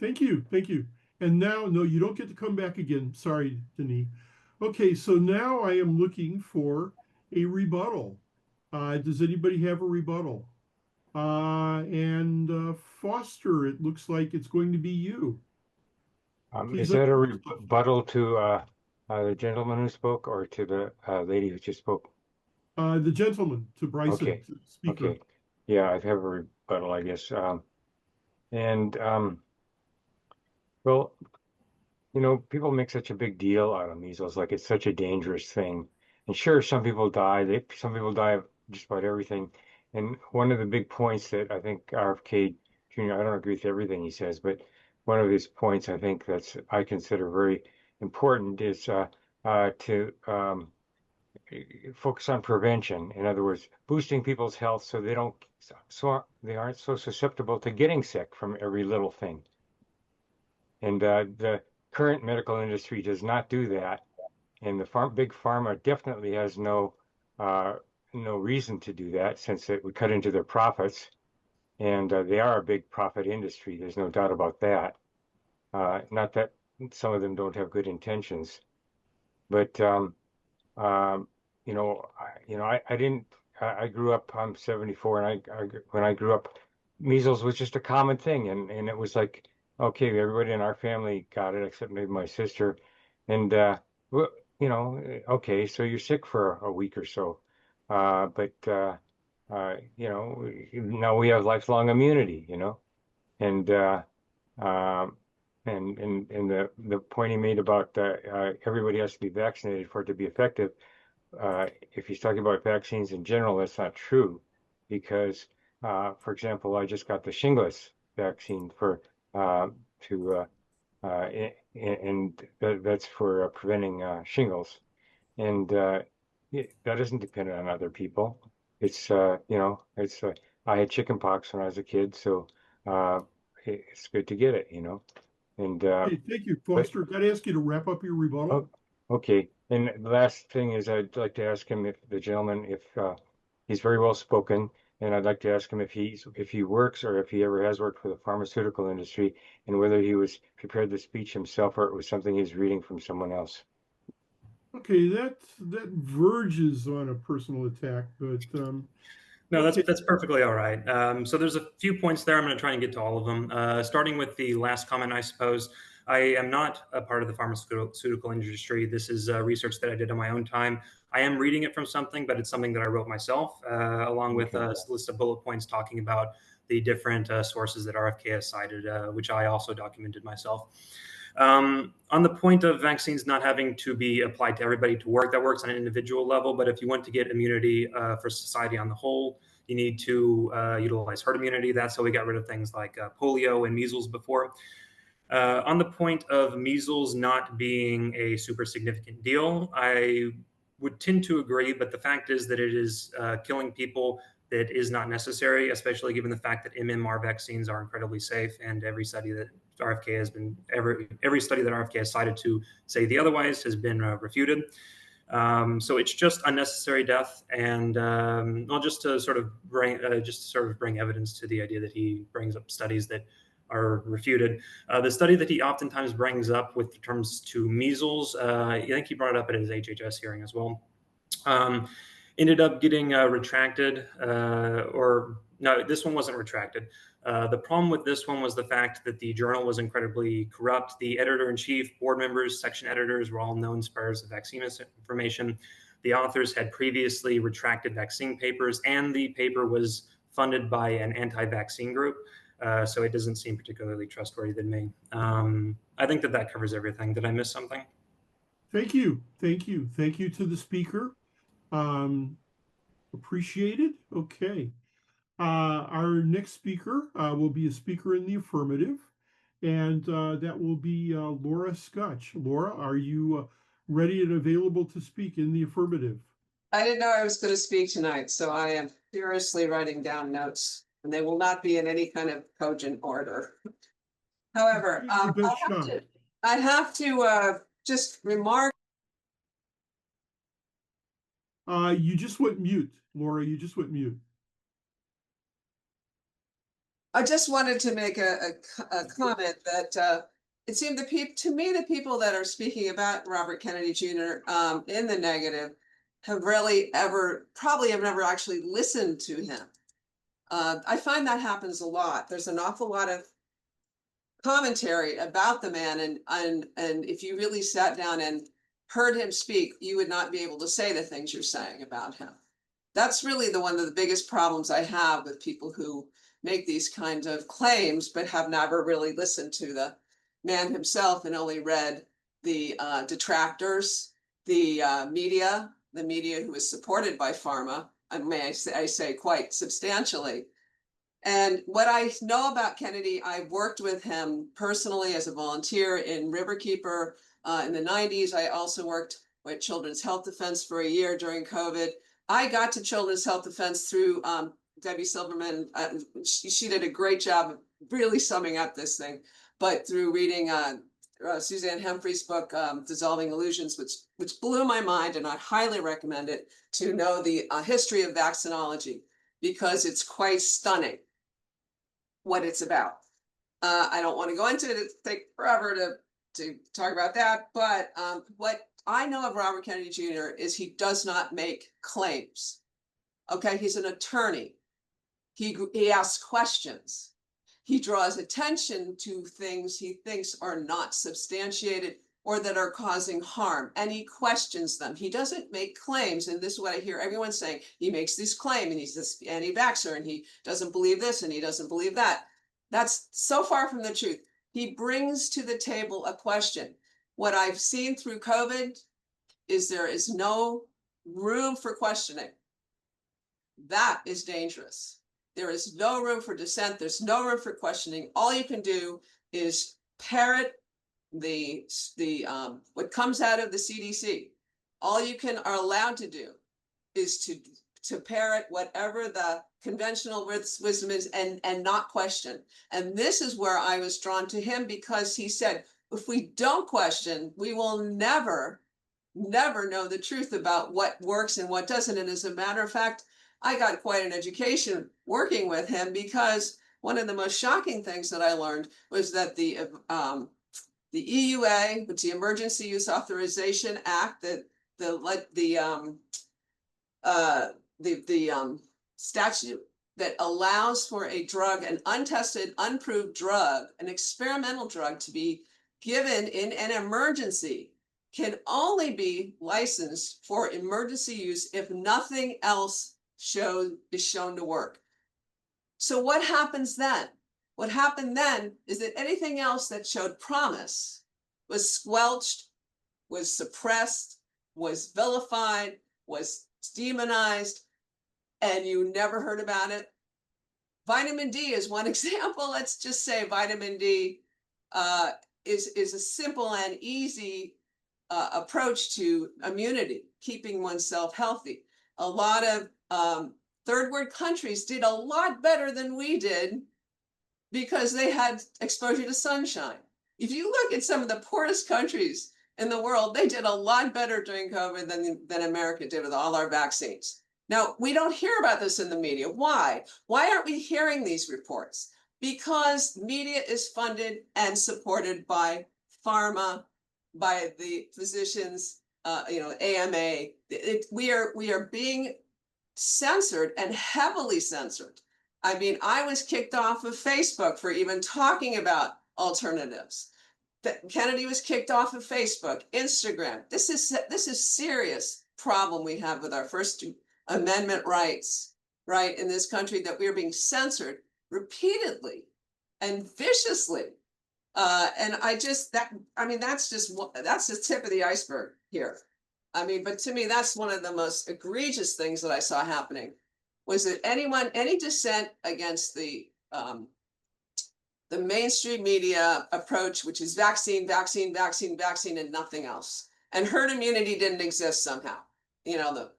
Thank you. Thank you. And now, no, you don't get to come back again. Sorry, Denis. Okay, so now I am looking for a rebuttal. Does anybody have a rebuttal? And Foster, it looks like it's going to be you. Is that a rebuttal to the gentleman who spoke or to the lady who just spoke? The gentleman, to Bryson, okay. to the speaker. Okay. Yeah, I have a rebuttal, I guess. Well, you know, people make such a big deal out of measles, like it's such a dangerous thing. And sure, some people die. Some people die of just about everything. And one of the big points that I think RFK Jr., I don't agree with everything he says, but one of his points I think I consider very important is to focus on prevention. In other words, boosting people's health so they aren't so susceptible to getting sick from every little thing. And the current medical industry does not do that, and the big pharma definitely has no reason to do that, since it would cut into their profits, and they are a big profit industry. There's no doubt about that. Not that some of them don't have good intentions, but I grew up. I'm 74, and when I grew up, measles was just a common thing, and it was like, okay, everybody in our family got it except maybe my sister. And, okay, so you're sick for a week or so. But now we have lifelong immunity, and the point he made about everybody has to be vaccinated for it to be effective. If he's talking about vaccines in general, that's not true, because, for example, I just got the shingles vaccine and that's for preventing shingles, and that isn't dependent on other people. It's I had chickenpox when I was a kid, so it's good to get it, and Okay, thank you, Foster. Got to ask you to wrap up your rebuttal. Okay. And the last thing is I'd like to ask him if the gentleman, if he's very well spoken, and I'd like to ask him if he works or if he ever has worked for the pharmaceutical industry, and whether he was prepared the speech himself or it was something he's reading from someone else. Okay, that verges on a personal attack, but No, okay. that's perfectly all right. So there's a few points there. I'm going to try and get to all of them. Starting with the last comment, I suppose. I am not a part of the pharmaceutical industry. This is research that I did on my own time. I am reading it from something, but it's something that I wrote myself, along with a list of bullet points talking about the different sources that RFK has cited, which I also documented myself. On the point of vaccines not having to be applied to everybody to work, that works on an individual level. But if you want to get immunity for society on the whole, you need to utilize herd immunity. That's how we got rid of things like polio and measles before. On the point of measles not being a super significant deal, I would tend to agree, but the fact is that it is killing people that is not necessary, especially given the fact that MMR vaccines are incredibly safe, and every study that RFK has been every study that RFK has cited to say the otherwise has been refuted. So it's just unnecessary death, and well, just to sort of bring evidence to the idea that he brings up studies that are refuted. The study that he oftentimes brings up with terms to measles, I think he brought it up at his HHS hearing as well. Ended up getting retracted, or no, this one wasn't retracted. The problem with this one was the fact that the journal was incredibly corrupt. The editor-in-chief, board members, section editors were all known sparers of vaccine misinformation. The authors had previously retracted vaccine papers, and the paper was funded by an anti-vaccine group. So it doesn't seem particularly trustworthy to me. I think that covers everything. Did I miss something? Thank you. Thank you. Thank you to the speaker. Appreciated. Okay. Our next speaker will be a speaker in the affirmative, and that will be Laura Scotch. Laura, are you ready and available to speak in the affirmative? I didn't know I was going to speak tonight, so I am furiously writing down notes, and they will not be in any kind of cogent order. However, I have to just remark. You just went mute, Laura. You just went mute. I just wanted to make a comment that it seemed to me the people that are speaking about Robert Kennedy Jr. In the negative have probably have never actually listened to him. I find that happens a lot. There's an awful lot of commentary about the man, and if you really sat down and heard him speak, you would not be able to say the things you're saying about him. That's really one of the biggest problems I have with people who make these kinds of claims, but have never really listened to the man himself and only read the detractors, the media who is supported by pharma, and may I say quite substantially. And what I know about Kennedy, I've worked with him personally as a volunteer in Riverkeeper in the 90s. I also worked with Children's Health Defense for a year during COVID. I got to Children's Health Defense through Debbie Silverman. She did a great job of really summing up this thing, but through reading Suzanne Humphrey's book, Dissolving Illusions, which blew my mind, and I highly recommend it to know the history of vaccinology, because it's quite stunning what it's about. I don't want to go into it. It'd take forever to talk about that, but what I know of Robert Kennedy Jr. is he does not make claims. Okay, he's an attorney. He asks questions. He draws attention to things he thinks are not substantiated or that are causing harm, and he questions them. He doesn't make claims, and this is what I hear everyone saying. He makes this claim, and he's this anti-vaxxer, and he doesn't believe this, and he doesn't believe that. That's so far from the truth. He brings to the table a question. What I've seen through COVID is there is no room for questioning. That is dangerous. There is no room for dissent. There's no room for questioning. All you can do is parrot what comes out of the CDC. All you are allowed to do is to parrot whatever the conventional wisdom is and not question. And this is where I was drawn to him, because he said, if we don't question, we will never never know the truth about what works and what doesn't. And as a matter of fact, I got quite an education working with him, because one of the most shocking things that I learned was that the EUA, which is the Emergency Use Authorization Act, that the statute that allows for a drug, an untested, unproved drug, an experimental drug, to be given in an emergency, can only be licensed for emergency use if nothing else is shown to work. So what happens then? What happened then is that anything else that showed promise was squelched, was suppressed, was vilified, was demonized, and you never heard about it. Vitamin D is one example. Let's just say vitamin D is a simple and easy approach to immunity, keeping oneself healthy. A lot of third world countries did a lot better than we did because they had exposure to sunshine. If you look at some of the poorest countries in the world, they did a lot better during COVID than America did with all our vaccines. Now, we don't hear about this in the media. Why? Why aren't we hearing these reports? Because media is funded and supported by pharma, by the physicians, AMA. We are being censored, and heavily censored. I mean, I was kicked off of Facebook for even talking about alternatives. Kennedy was kicked off of Facebook, Instagram. This is serious problem we have with our First Amendment rights, right, in this country, that we are being censored repeatedly and viciously. And that's the tip of the iceberg here. I mean, but to me, that's one of the most egregious things that I saw happening, was that any dissent against the mainstream media approach, which is vaccine, vaccine, vaccine, vaccine, and nothing else. And herd immunity didn't exist somehow. The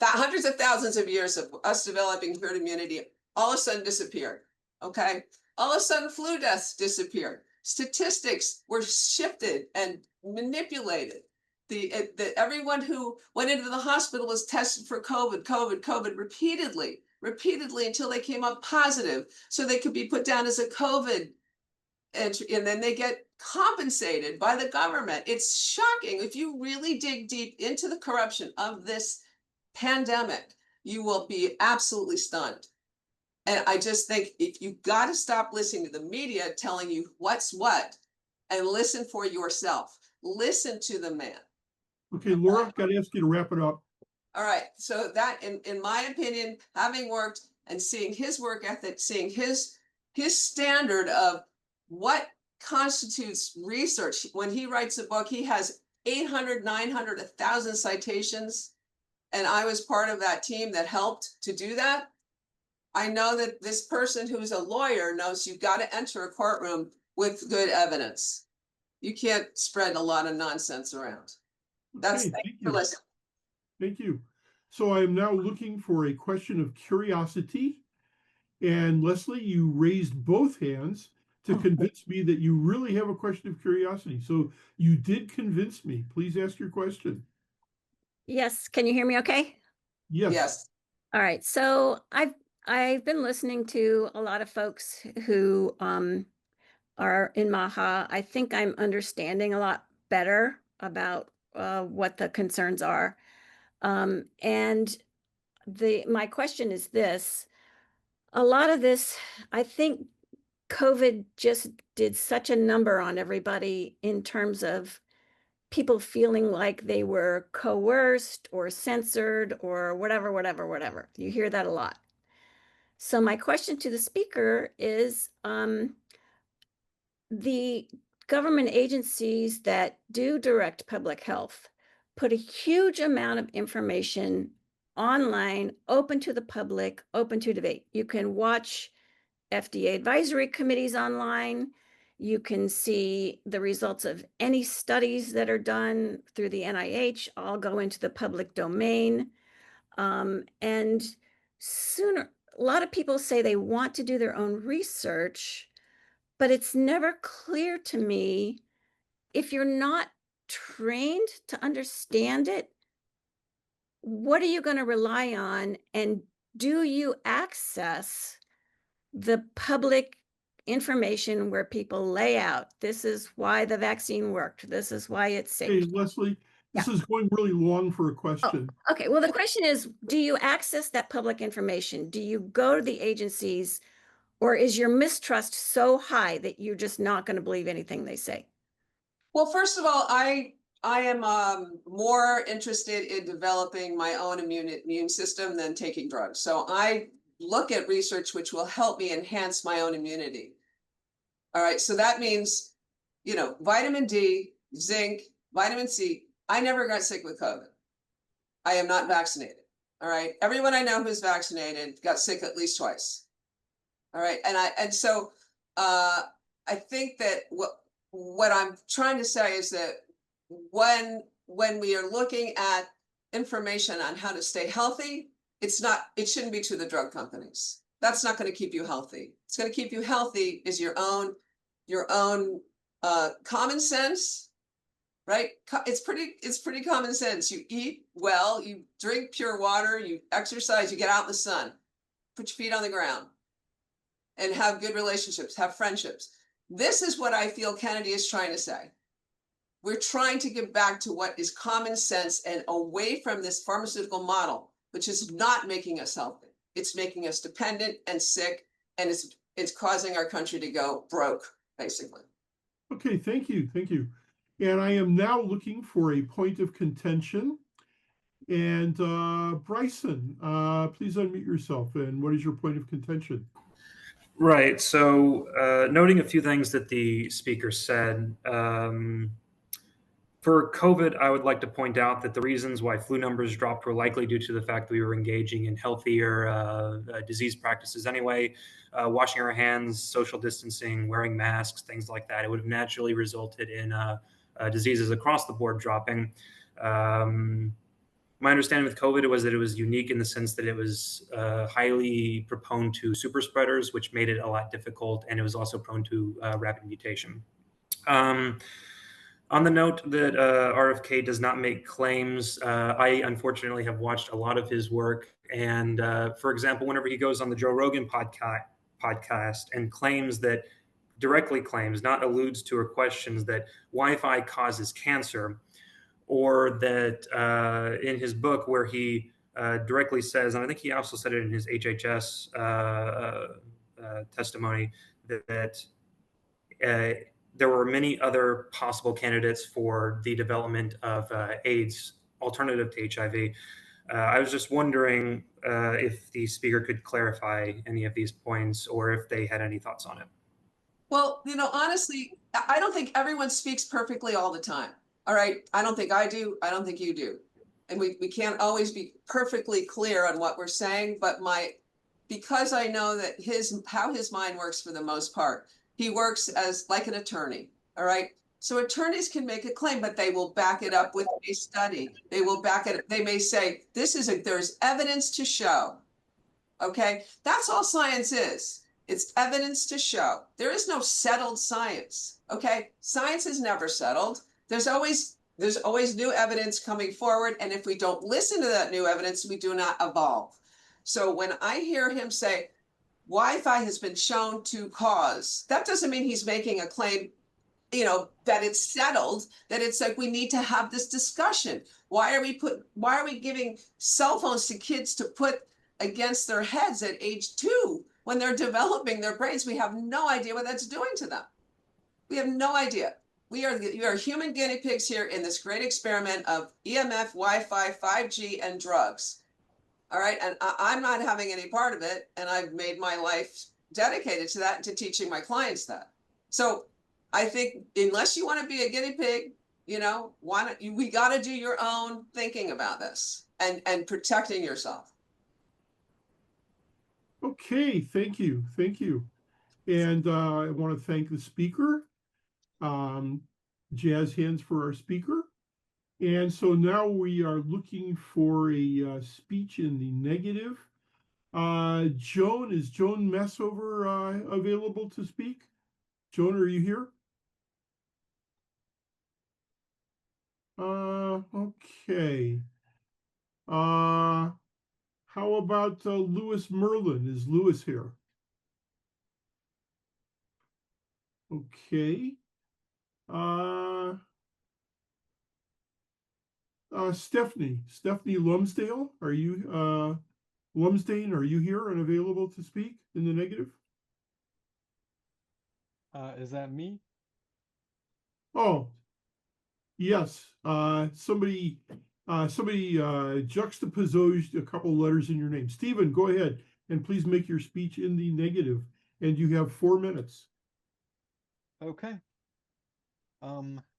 hundreds of thousands of years of us developing herd immunity all of a sudden disappeared. Okay. All of a sudden, flu deaths disappeared. Statistics were shifted and manipulated. Everyone who went into the hospital was tested for COVID repeatedly until they came up positive, so they could be put down as a COVID entry, and then they get compensated by the government. It's shocking. If you really dig deep into the corruption of this pandemic, you will be absolutely stunned. And I just think if you've got to stop listening to the media telling you what's what, and listen for yourself. Listen to the man. Okay, Laura, got to ask you to wrap it up. All right. So that, in my opinion, having worked and seeing his work ethic, seeing his standard of what constitutes research. When he writes a book, he has 800, 900, 1,000 citations. And I was part of that team that helped to do that. I know that this person who's a lawyer knows you've got to enter a courtroom with good evidence. You can't spread a lot of nonsense around. That's Okay, thank you for listening. Thank you. So I am now looking for a question of curiosity. And Leslie, you raised both hands to convince me that you really have a question of curiosity. So you did convince me. Please ask your question. Yes. Can you hear me okay? Yes. Yes. All right. So I've been listening to a lot of folks who are in MAHA. I think I'm understanding a lot better about what the concerns are. And my question is this: a lot of this, I think COVID just did such a number on everybody in terms of people feeling like they were coerced or censored or whatever. You hear that a lot. So my question to the speaker is, the government agencies that do direct public health put a huge amount of information online, open to the public, open to debate. You can watch FDA advisory committees online. You can see the results of any studies that are done through the NIH, all go into the public domain. And sooner, a lot of people say they want to do their own research, but it's never clear to me, if you're not trained to understand it? What are you going to rely on? And do you access the public information where people lay out, this is why the vaccine worked, this is why it's safe? Hey, Leslie, this is going really long for a question. Okay, well, the question is, do you access that public information? Do you go to the agencies, or is your mistrust so high that you're just not going to believe anything they say? Well, first of all, I am more interested in developing my own immune system than taking drugs. So I look at research which will help me enhance my own immunity. All right, so that means, you know, vitamin D, zinc, vitamin C. I never got sick with COVID. I am not vaccinated. All right, everyone I know who's vaccinated got sick at least twice. All right, and so I think that what I'm trying to say is that when we are looking at information on how to stay healthy, it shouldn't be to the drug companies. That's not going to keep you healthy. It's going to keep you healthy is your own common sense, right? It's pretty common sense. You eat well, you drink pure water, you exercise, you get out in the sun, put your feet on the ground, and have good relationships, have friendships. This is what I feel Kennedy is trying to say. We're trying to get back to what is common sense and away from this pharmaceutical model, which is not making us healthy. It's making us dependent and sick, and it's causing our country to go broke, basically. Okay, thank you. And I am now looking for a point of contention. And Bryson, please unmute yourself. And what is your point of contention? Right. So, noting a few things that the speaker said, for COVID, I would like to point out that the reasons why flu numbers dropped were likely due to the fact that we were engaging in healthier disease practices anyway, washing our hands, social distancing, wearing masks, things like that. It would have naturally resulted in diseases across the board dropping. My understanding with COVID was that it was unique in the sense that it was highly prone to super spreaders, which made it a lot difficult, and it was also prone to rapid mutation. On the note that RFK does not make claims, I unfortunately have watched a lot of his work. And for example, whenever he goes on the Joe Rogan podcast and directly claims, not alludes to or questions that Wi-Fi causes cancer, or that in his book where he directly says, and I think he also said it in his HHS testimony, that there were many other possible candidates for the development of AIDS alternative to HIV. I was just wondering if the speaker could clarify any of these points or if they had any thoughts on it. Well, you know, honestly, I don't think everyone speaks perfectly all the time. All right. I don't think I do. I don't think you do. And we can't always be perfectly clear on what we're saying, but because I know that how his mind works for the most part, he works as like an attorney. All right. So attorneys can make a claim, but they will back it up with a study. They will back it up. They may say, there's evidence to show. Okay. That's all science is. It's evidence to show. There is no settled science. Okay. Science is never settled. There's always new evidence coming forward. And if we don't listen to that new evidence, we do not evolve. So when I hear him say Wi-Fi has been shown to cause, that doesn't mean he's making a claim, you know, that it's settled, that it's like we need to have this discussion. Why are we giving cell phones to kids to put against their heads at age 2 when they're developing their brains? We have no idea what that's doing to them. We have no idea. We are human guinea pigs here in this great experiment of EMF, Wi-Fi, 5G, and drugs. All right. And I'm not having any part of it. And I've made my life dedicated to that and to teaching my clients that. So I think unless you want to be a guinea pig, you know, we got to do your own thinking about this and protecting yourself. Okay, thank you. And I want to thank the speaker. Jazz hands for our speaker. And so now we are looking for a speech in the negative. Is Joan Messover available to speak? Joan, are you here? Okay. How about Lewis Merlin? Is Lewis here? Okay. Stephanie Lumsdale, are you Lumsdane, are you here and available to speak in the negative? Is that me? Oh, yes. Somebody juxtaposed a couple letters in your name. Stephen, go ahead and please make your speech in the negative, and you have 4 minutes. Okay.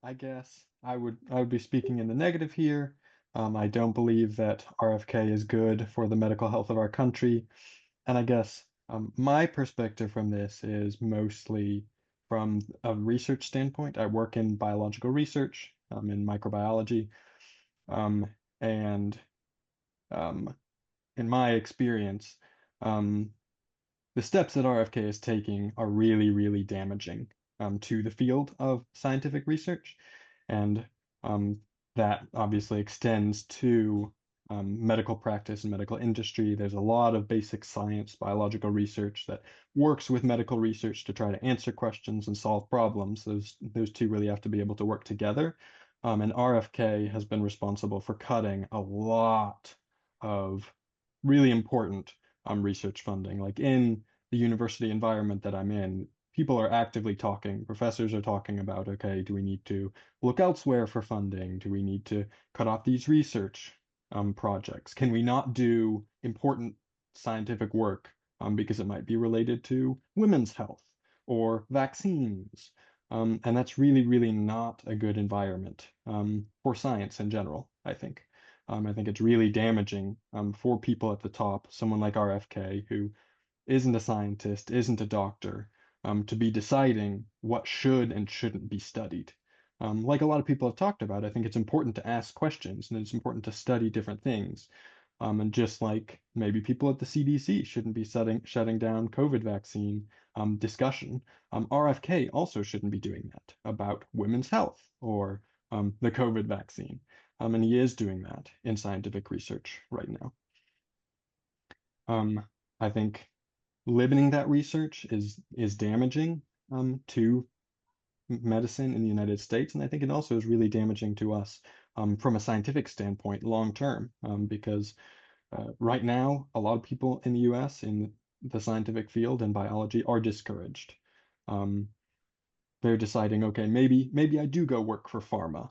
I guess I would be speaking in the negative here. I don't believe that RFK is good for the medical health of our country. And I guess my perspective from this is mostly from a research standpoint. I work in biological research, in microbiology, and in my experience, the steps that RFK is taking are really, really damaging to the field of scientific research. And that obviously extends to medical practice and medical industry. There's a lot of basic science, biological research that works with medical research to try to answer questions and solve problems. Those two really have to be able to work together. And RFK has been responsible for cutting a lot of really important research funding. Like in the university environment that I'm in, people are actively talking, professors are talking about, okay, do we need to look elsewhere for funding? Do we need to cut off these research projects? Can we not do important scientific work because it might be related to women's health or vaccines? And that's really, really not a good environment for science in general, I think. I think it's really damaging for people at the top, someone like RFK, who isn't a scientist, isn't a doctor, to be deciding what should and shouldn't be studied. Like a lot of people have talked about, I think it's important to ask questions and it's important to study different things. And just like maybe people at the CDC shouldn't be shutting down COVID vaccine discussion, RFK also shouldn't be doing that about women's health or the COVID vaccine. And he is doing that in scientific research right now. I think limiting that research is damaging to medicine in the United States, and I think it also is really damaging to us from a scientific standpoint long term, because right now a lot of people in the U.S. in the scientific field and biology are discouraged. They're deciding, okay, maybe I do go work for pharma,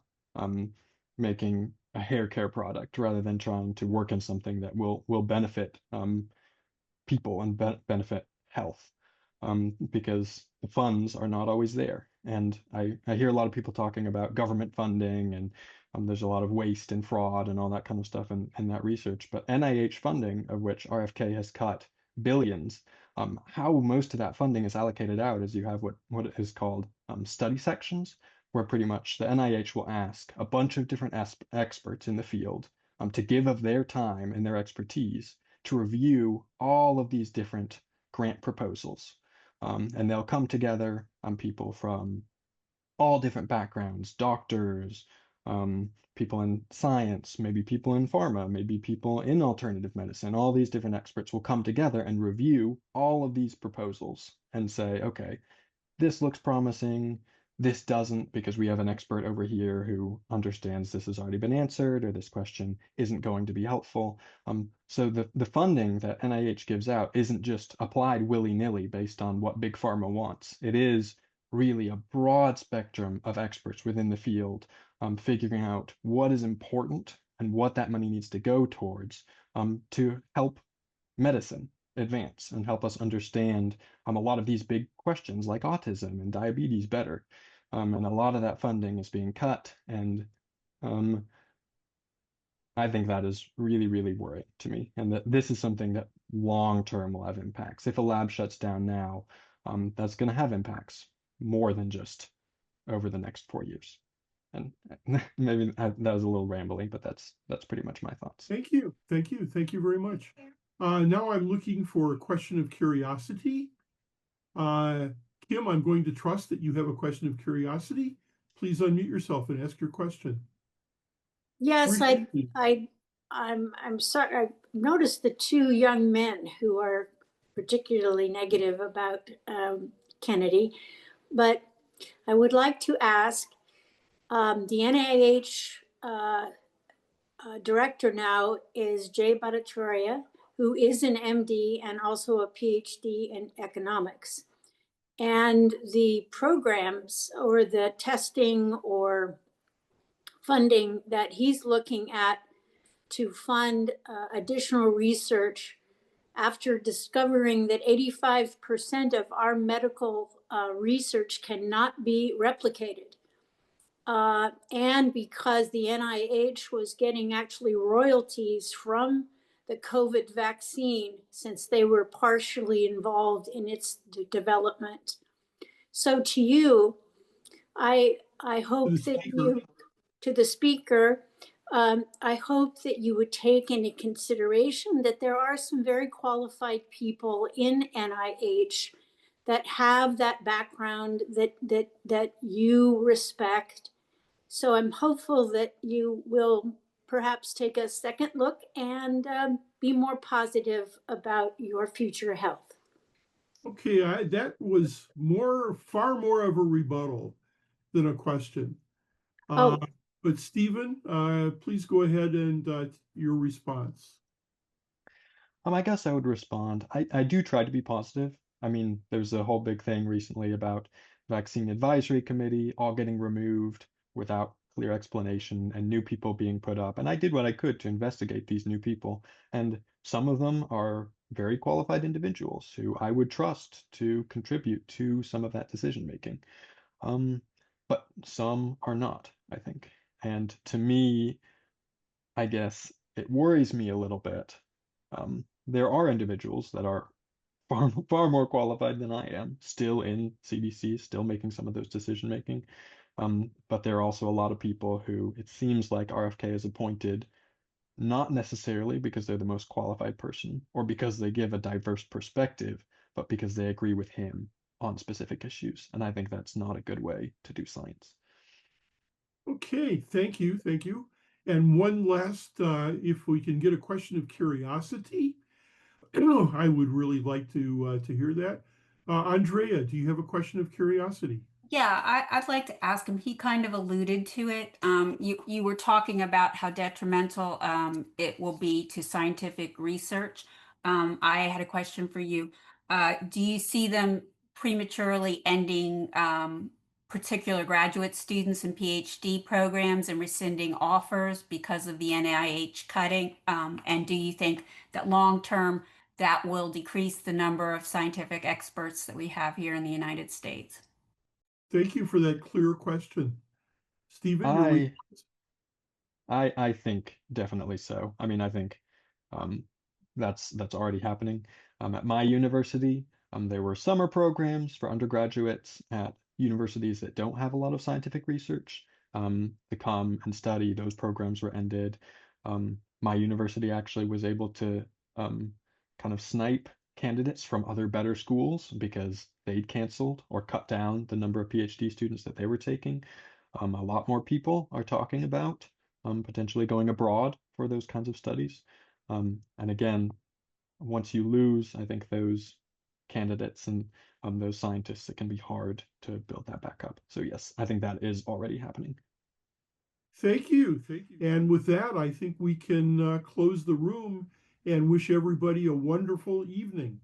making a hair care product rather than trying to work in something that will benefit people and benefit health, because the funds are not always there. And I hear a lot of people talking about government funding, and there's a lot of waste and fraud and all that kind of stuff in that research. But NIH funding, of which RFK has cut billions, how most of that funding is allocated out is you have what is called study sections, where pretty much the NIH will ask a bunch of different experts in the field to give of their time and their expertise to review all of these different grant proposals. And they'll come together people from all different backgrounds, doctors, people in science, maybe people in pharma, maybe people in alternative medicine. All these different experts will come together and review all of these proposals and say, okay, this looks promising, this doesn't, because we have an expert over here who understands this has already been answered, or this question isn't going to be helpful. So the funding that NIH gives out isn't just applied willy-nilly based on what Big Pharma wants. It is really a broad spectrum of experts within the field figuring out what is important and what that money needs to go towards to help medicine advance and help us understand a lot of these big questions like autism and diabetes better. And a lot of that funding is being cut. And I think that is really, really worrying to me. And that this is something that long term will have impacts. If a lab shuts down now, that's going to have impacts more than just over the next 4 years. And maybe that was a little rambling, but that's pretty much my thoughts. Thank you. Thank you. Thank you very much. Now I'm looking for a question of curiosity. Kim, I'm going to trust that you have a question of curiosity. Please unmute yourself and ask your question. Yes, I'm sorry. I noticed the two young men who are particularly negative about Kennedy, but I would like to ask the NIH director now is Jay Bhattacharya, who is an MD and also a PhD in economics. And the programs or the testing or funding that he's looking at to fund additional research after discovering that 85% of our medical research cannot be replicated. And because the NIH was getting actually royalties from the COVID vaccine since they were partially involved in its development. So to you, I hope that you, to the speaker, I hope that you would take into consideration that there are some very qualified people in NIH that have that background that you respect. So I'm hopeful that you will perhaps take a second look and be more positive about your future health. Okay, that was far more of a rebuttal than a question. But Stephen, please go ahead and your response. I guess I would respond. I do try to be positive. I mean, there's a whole big thing recently about vaccine advisory committee all getting removed without clear explanation and new people being put up. And I did what I could to investigate these new people. And some of them are very qualified individuals who I would trust to contribute to some of that decision making. But some are not, I think. And to me, I guess it worries me a little bit. There are individuals that are far more qualified than I am, still in CDC, still making some of those decision making. But there are also a lot of people who it seems like RFK has appointed, not necessarily because they're the most qualified person or because they give a diverse perspective, but because they agree with him on specific issues. And I think that's not a good way to do science. Okay, thank you. And one last, if we can get a question of curiosity, I would really like to hear that. Andrea, do you have a question of curiosity? Yeah, I'd like to ask him. He kind of alluded to it. You were talking about how detrimental it will be to scientific research. I had a question for you. Do you see them prematurely ending particular graduate students and PhD programs and rescinding offers because of the NIH cutting? And do you think that long term that will decrease the number of scientific experts that we have here in the United States? Thank you for that clear question. Stephen, your response? I think definitely so. I mean, I think that's already happening. At my university, there were summer programs for undergraduates at universities that don't have a lot of scientific research. To come and study, those programs were ended. My university actually was able to kind of snipe candidates from other better schools because they'd canceled or cut down the number of PhD students that they were taking. A lot more people are talking about potentially going abroad for those kinds of studies. And again, once you lose, I think those candidates and those scientists, it can be hard to build that back up. So yes, I think that is already happening. Thank you. And with that, I think we can close the room and wish everybody a wonderful evening.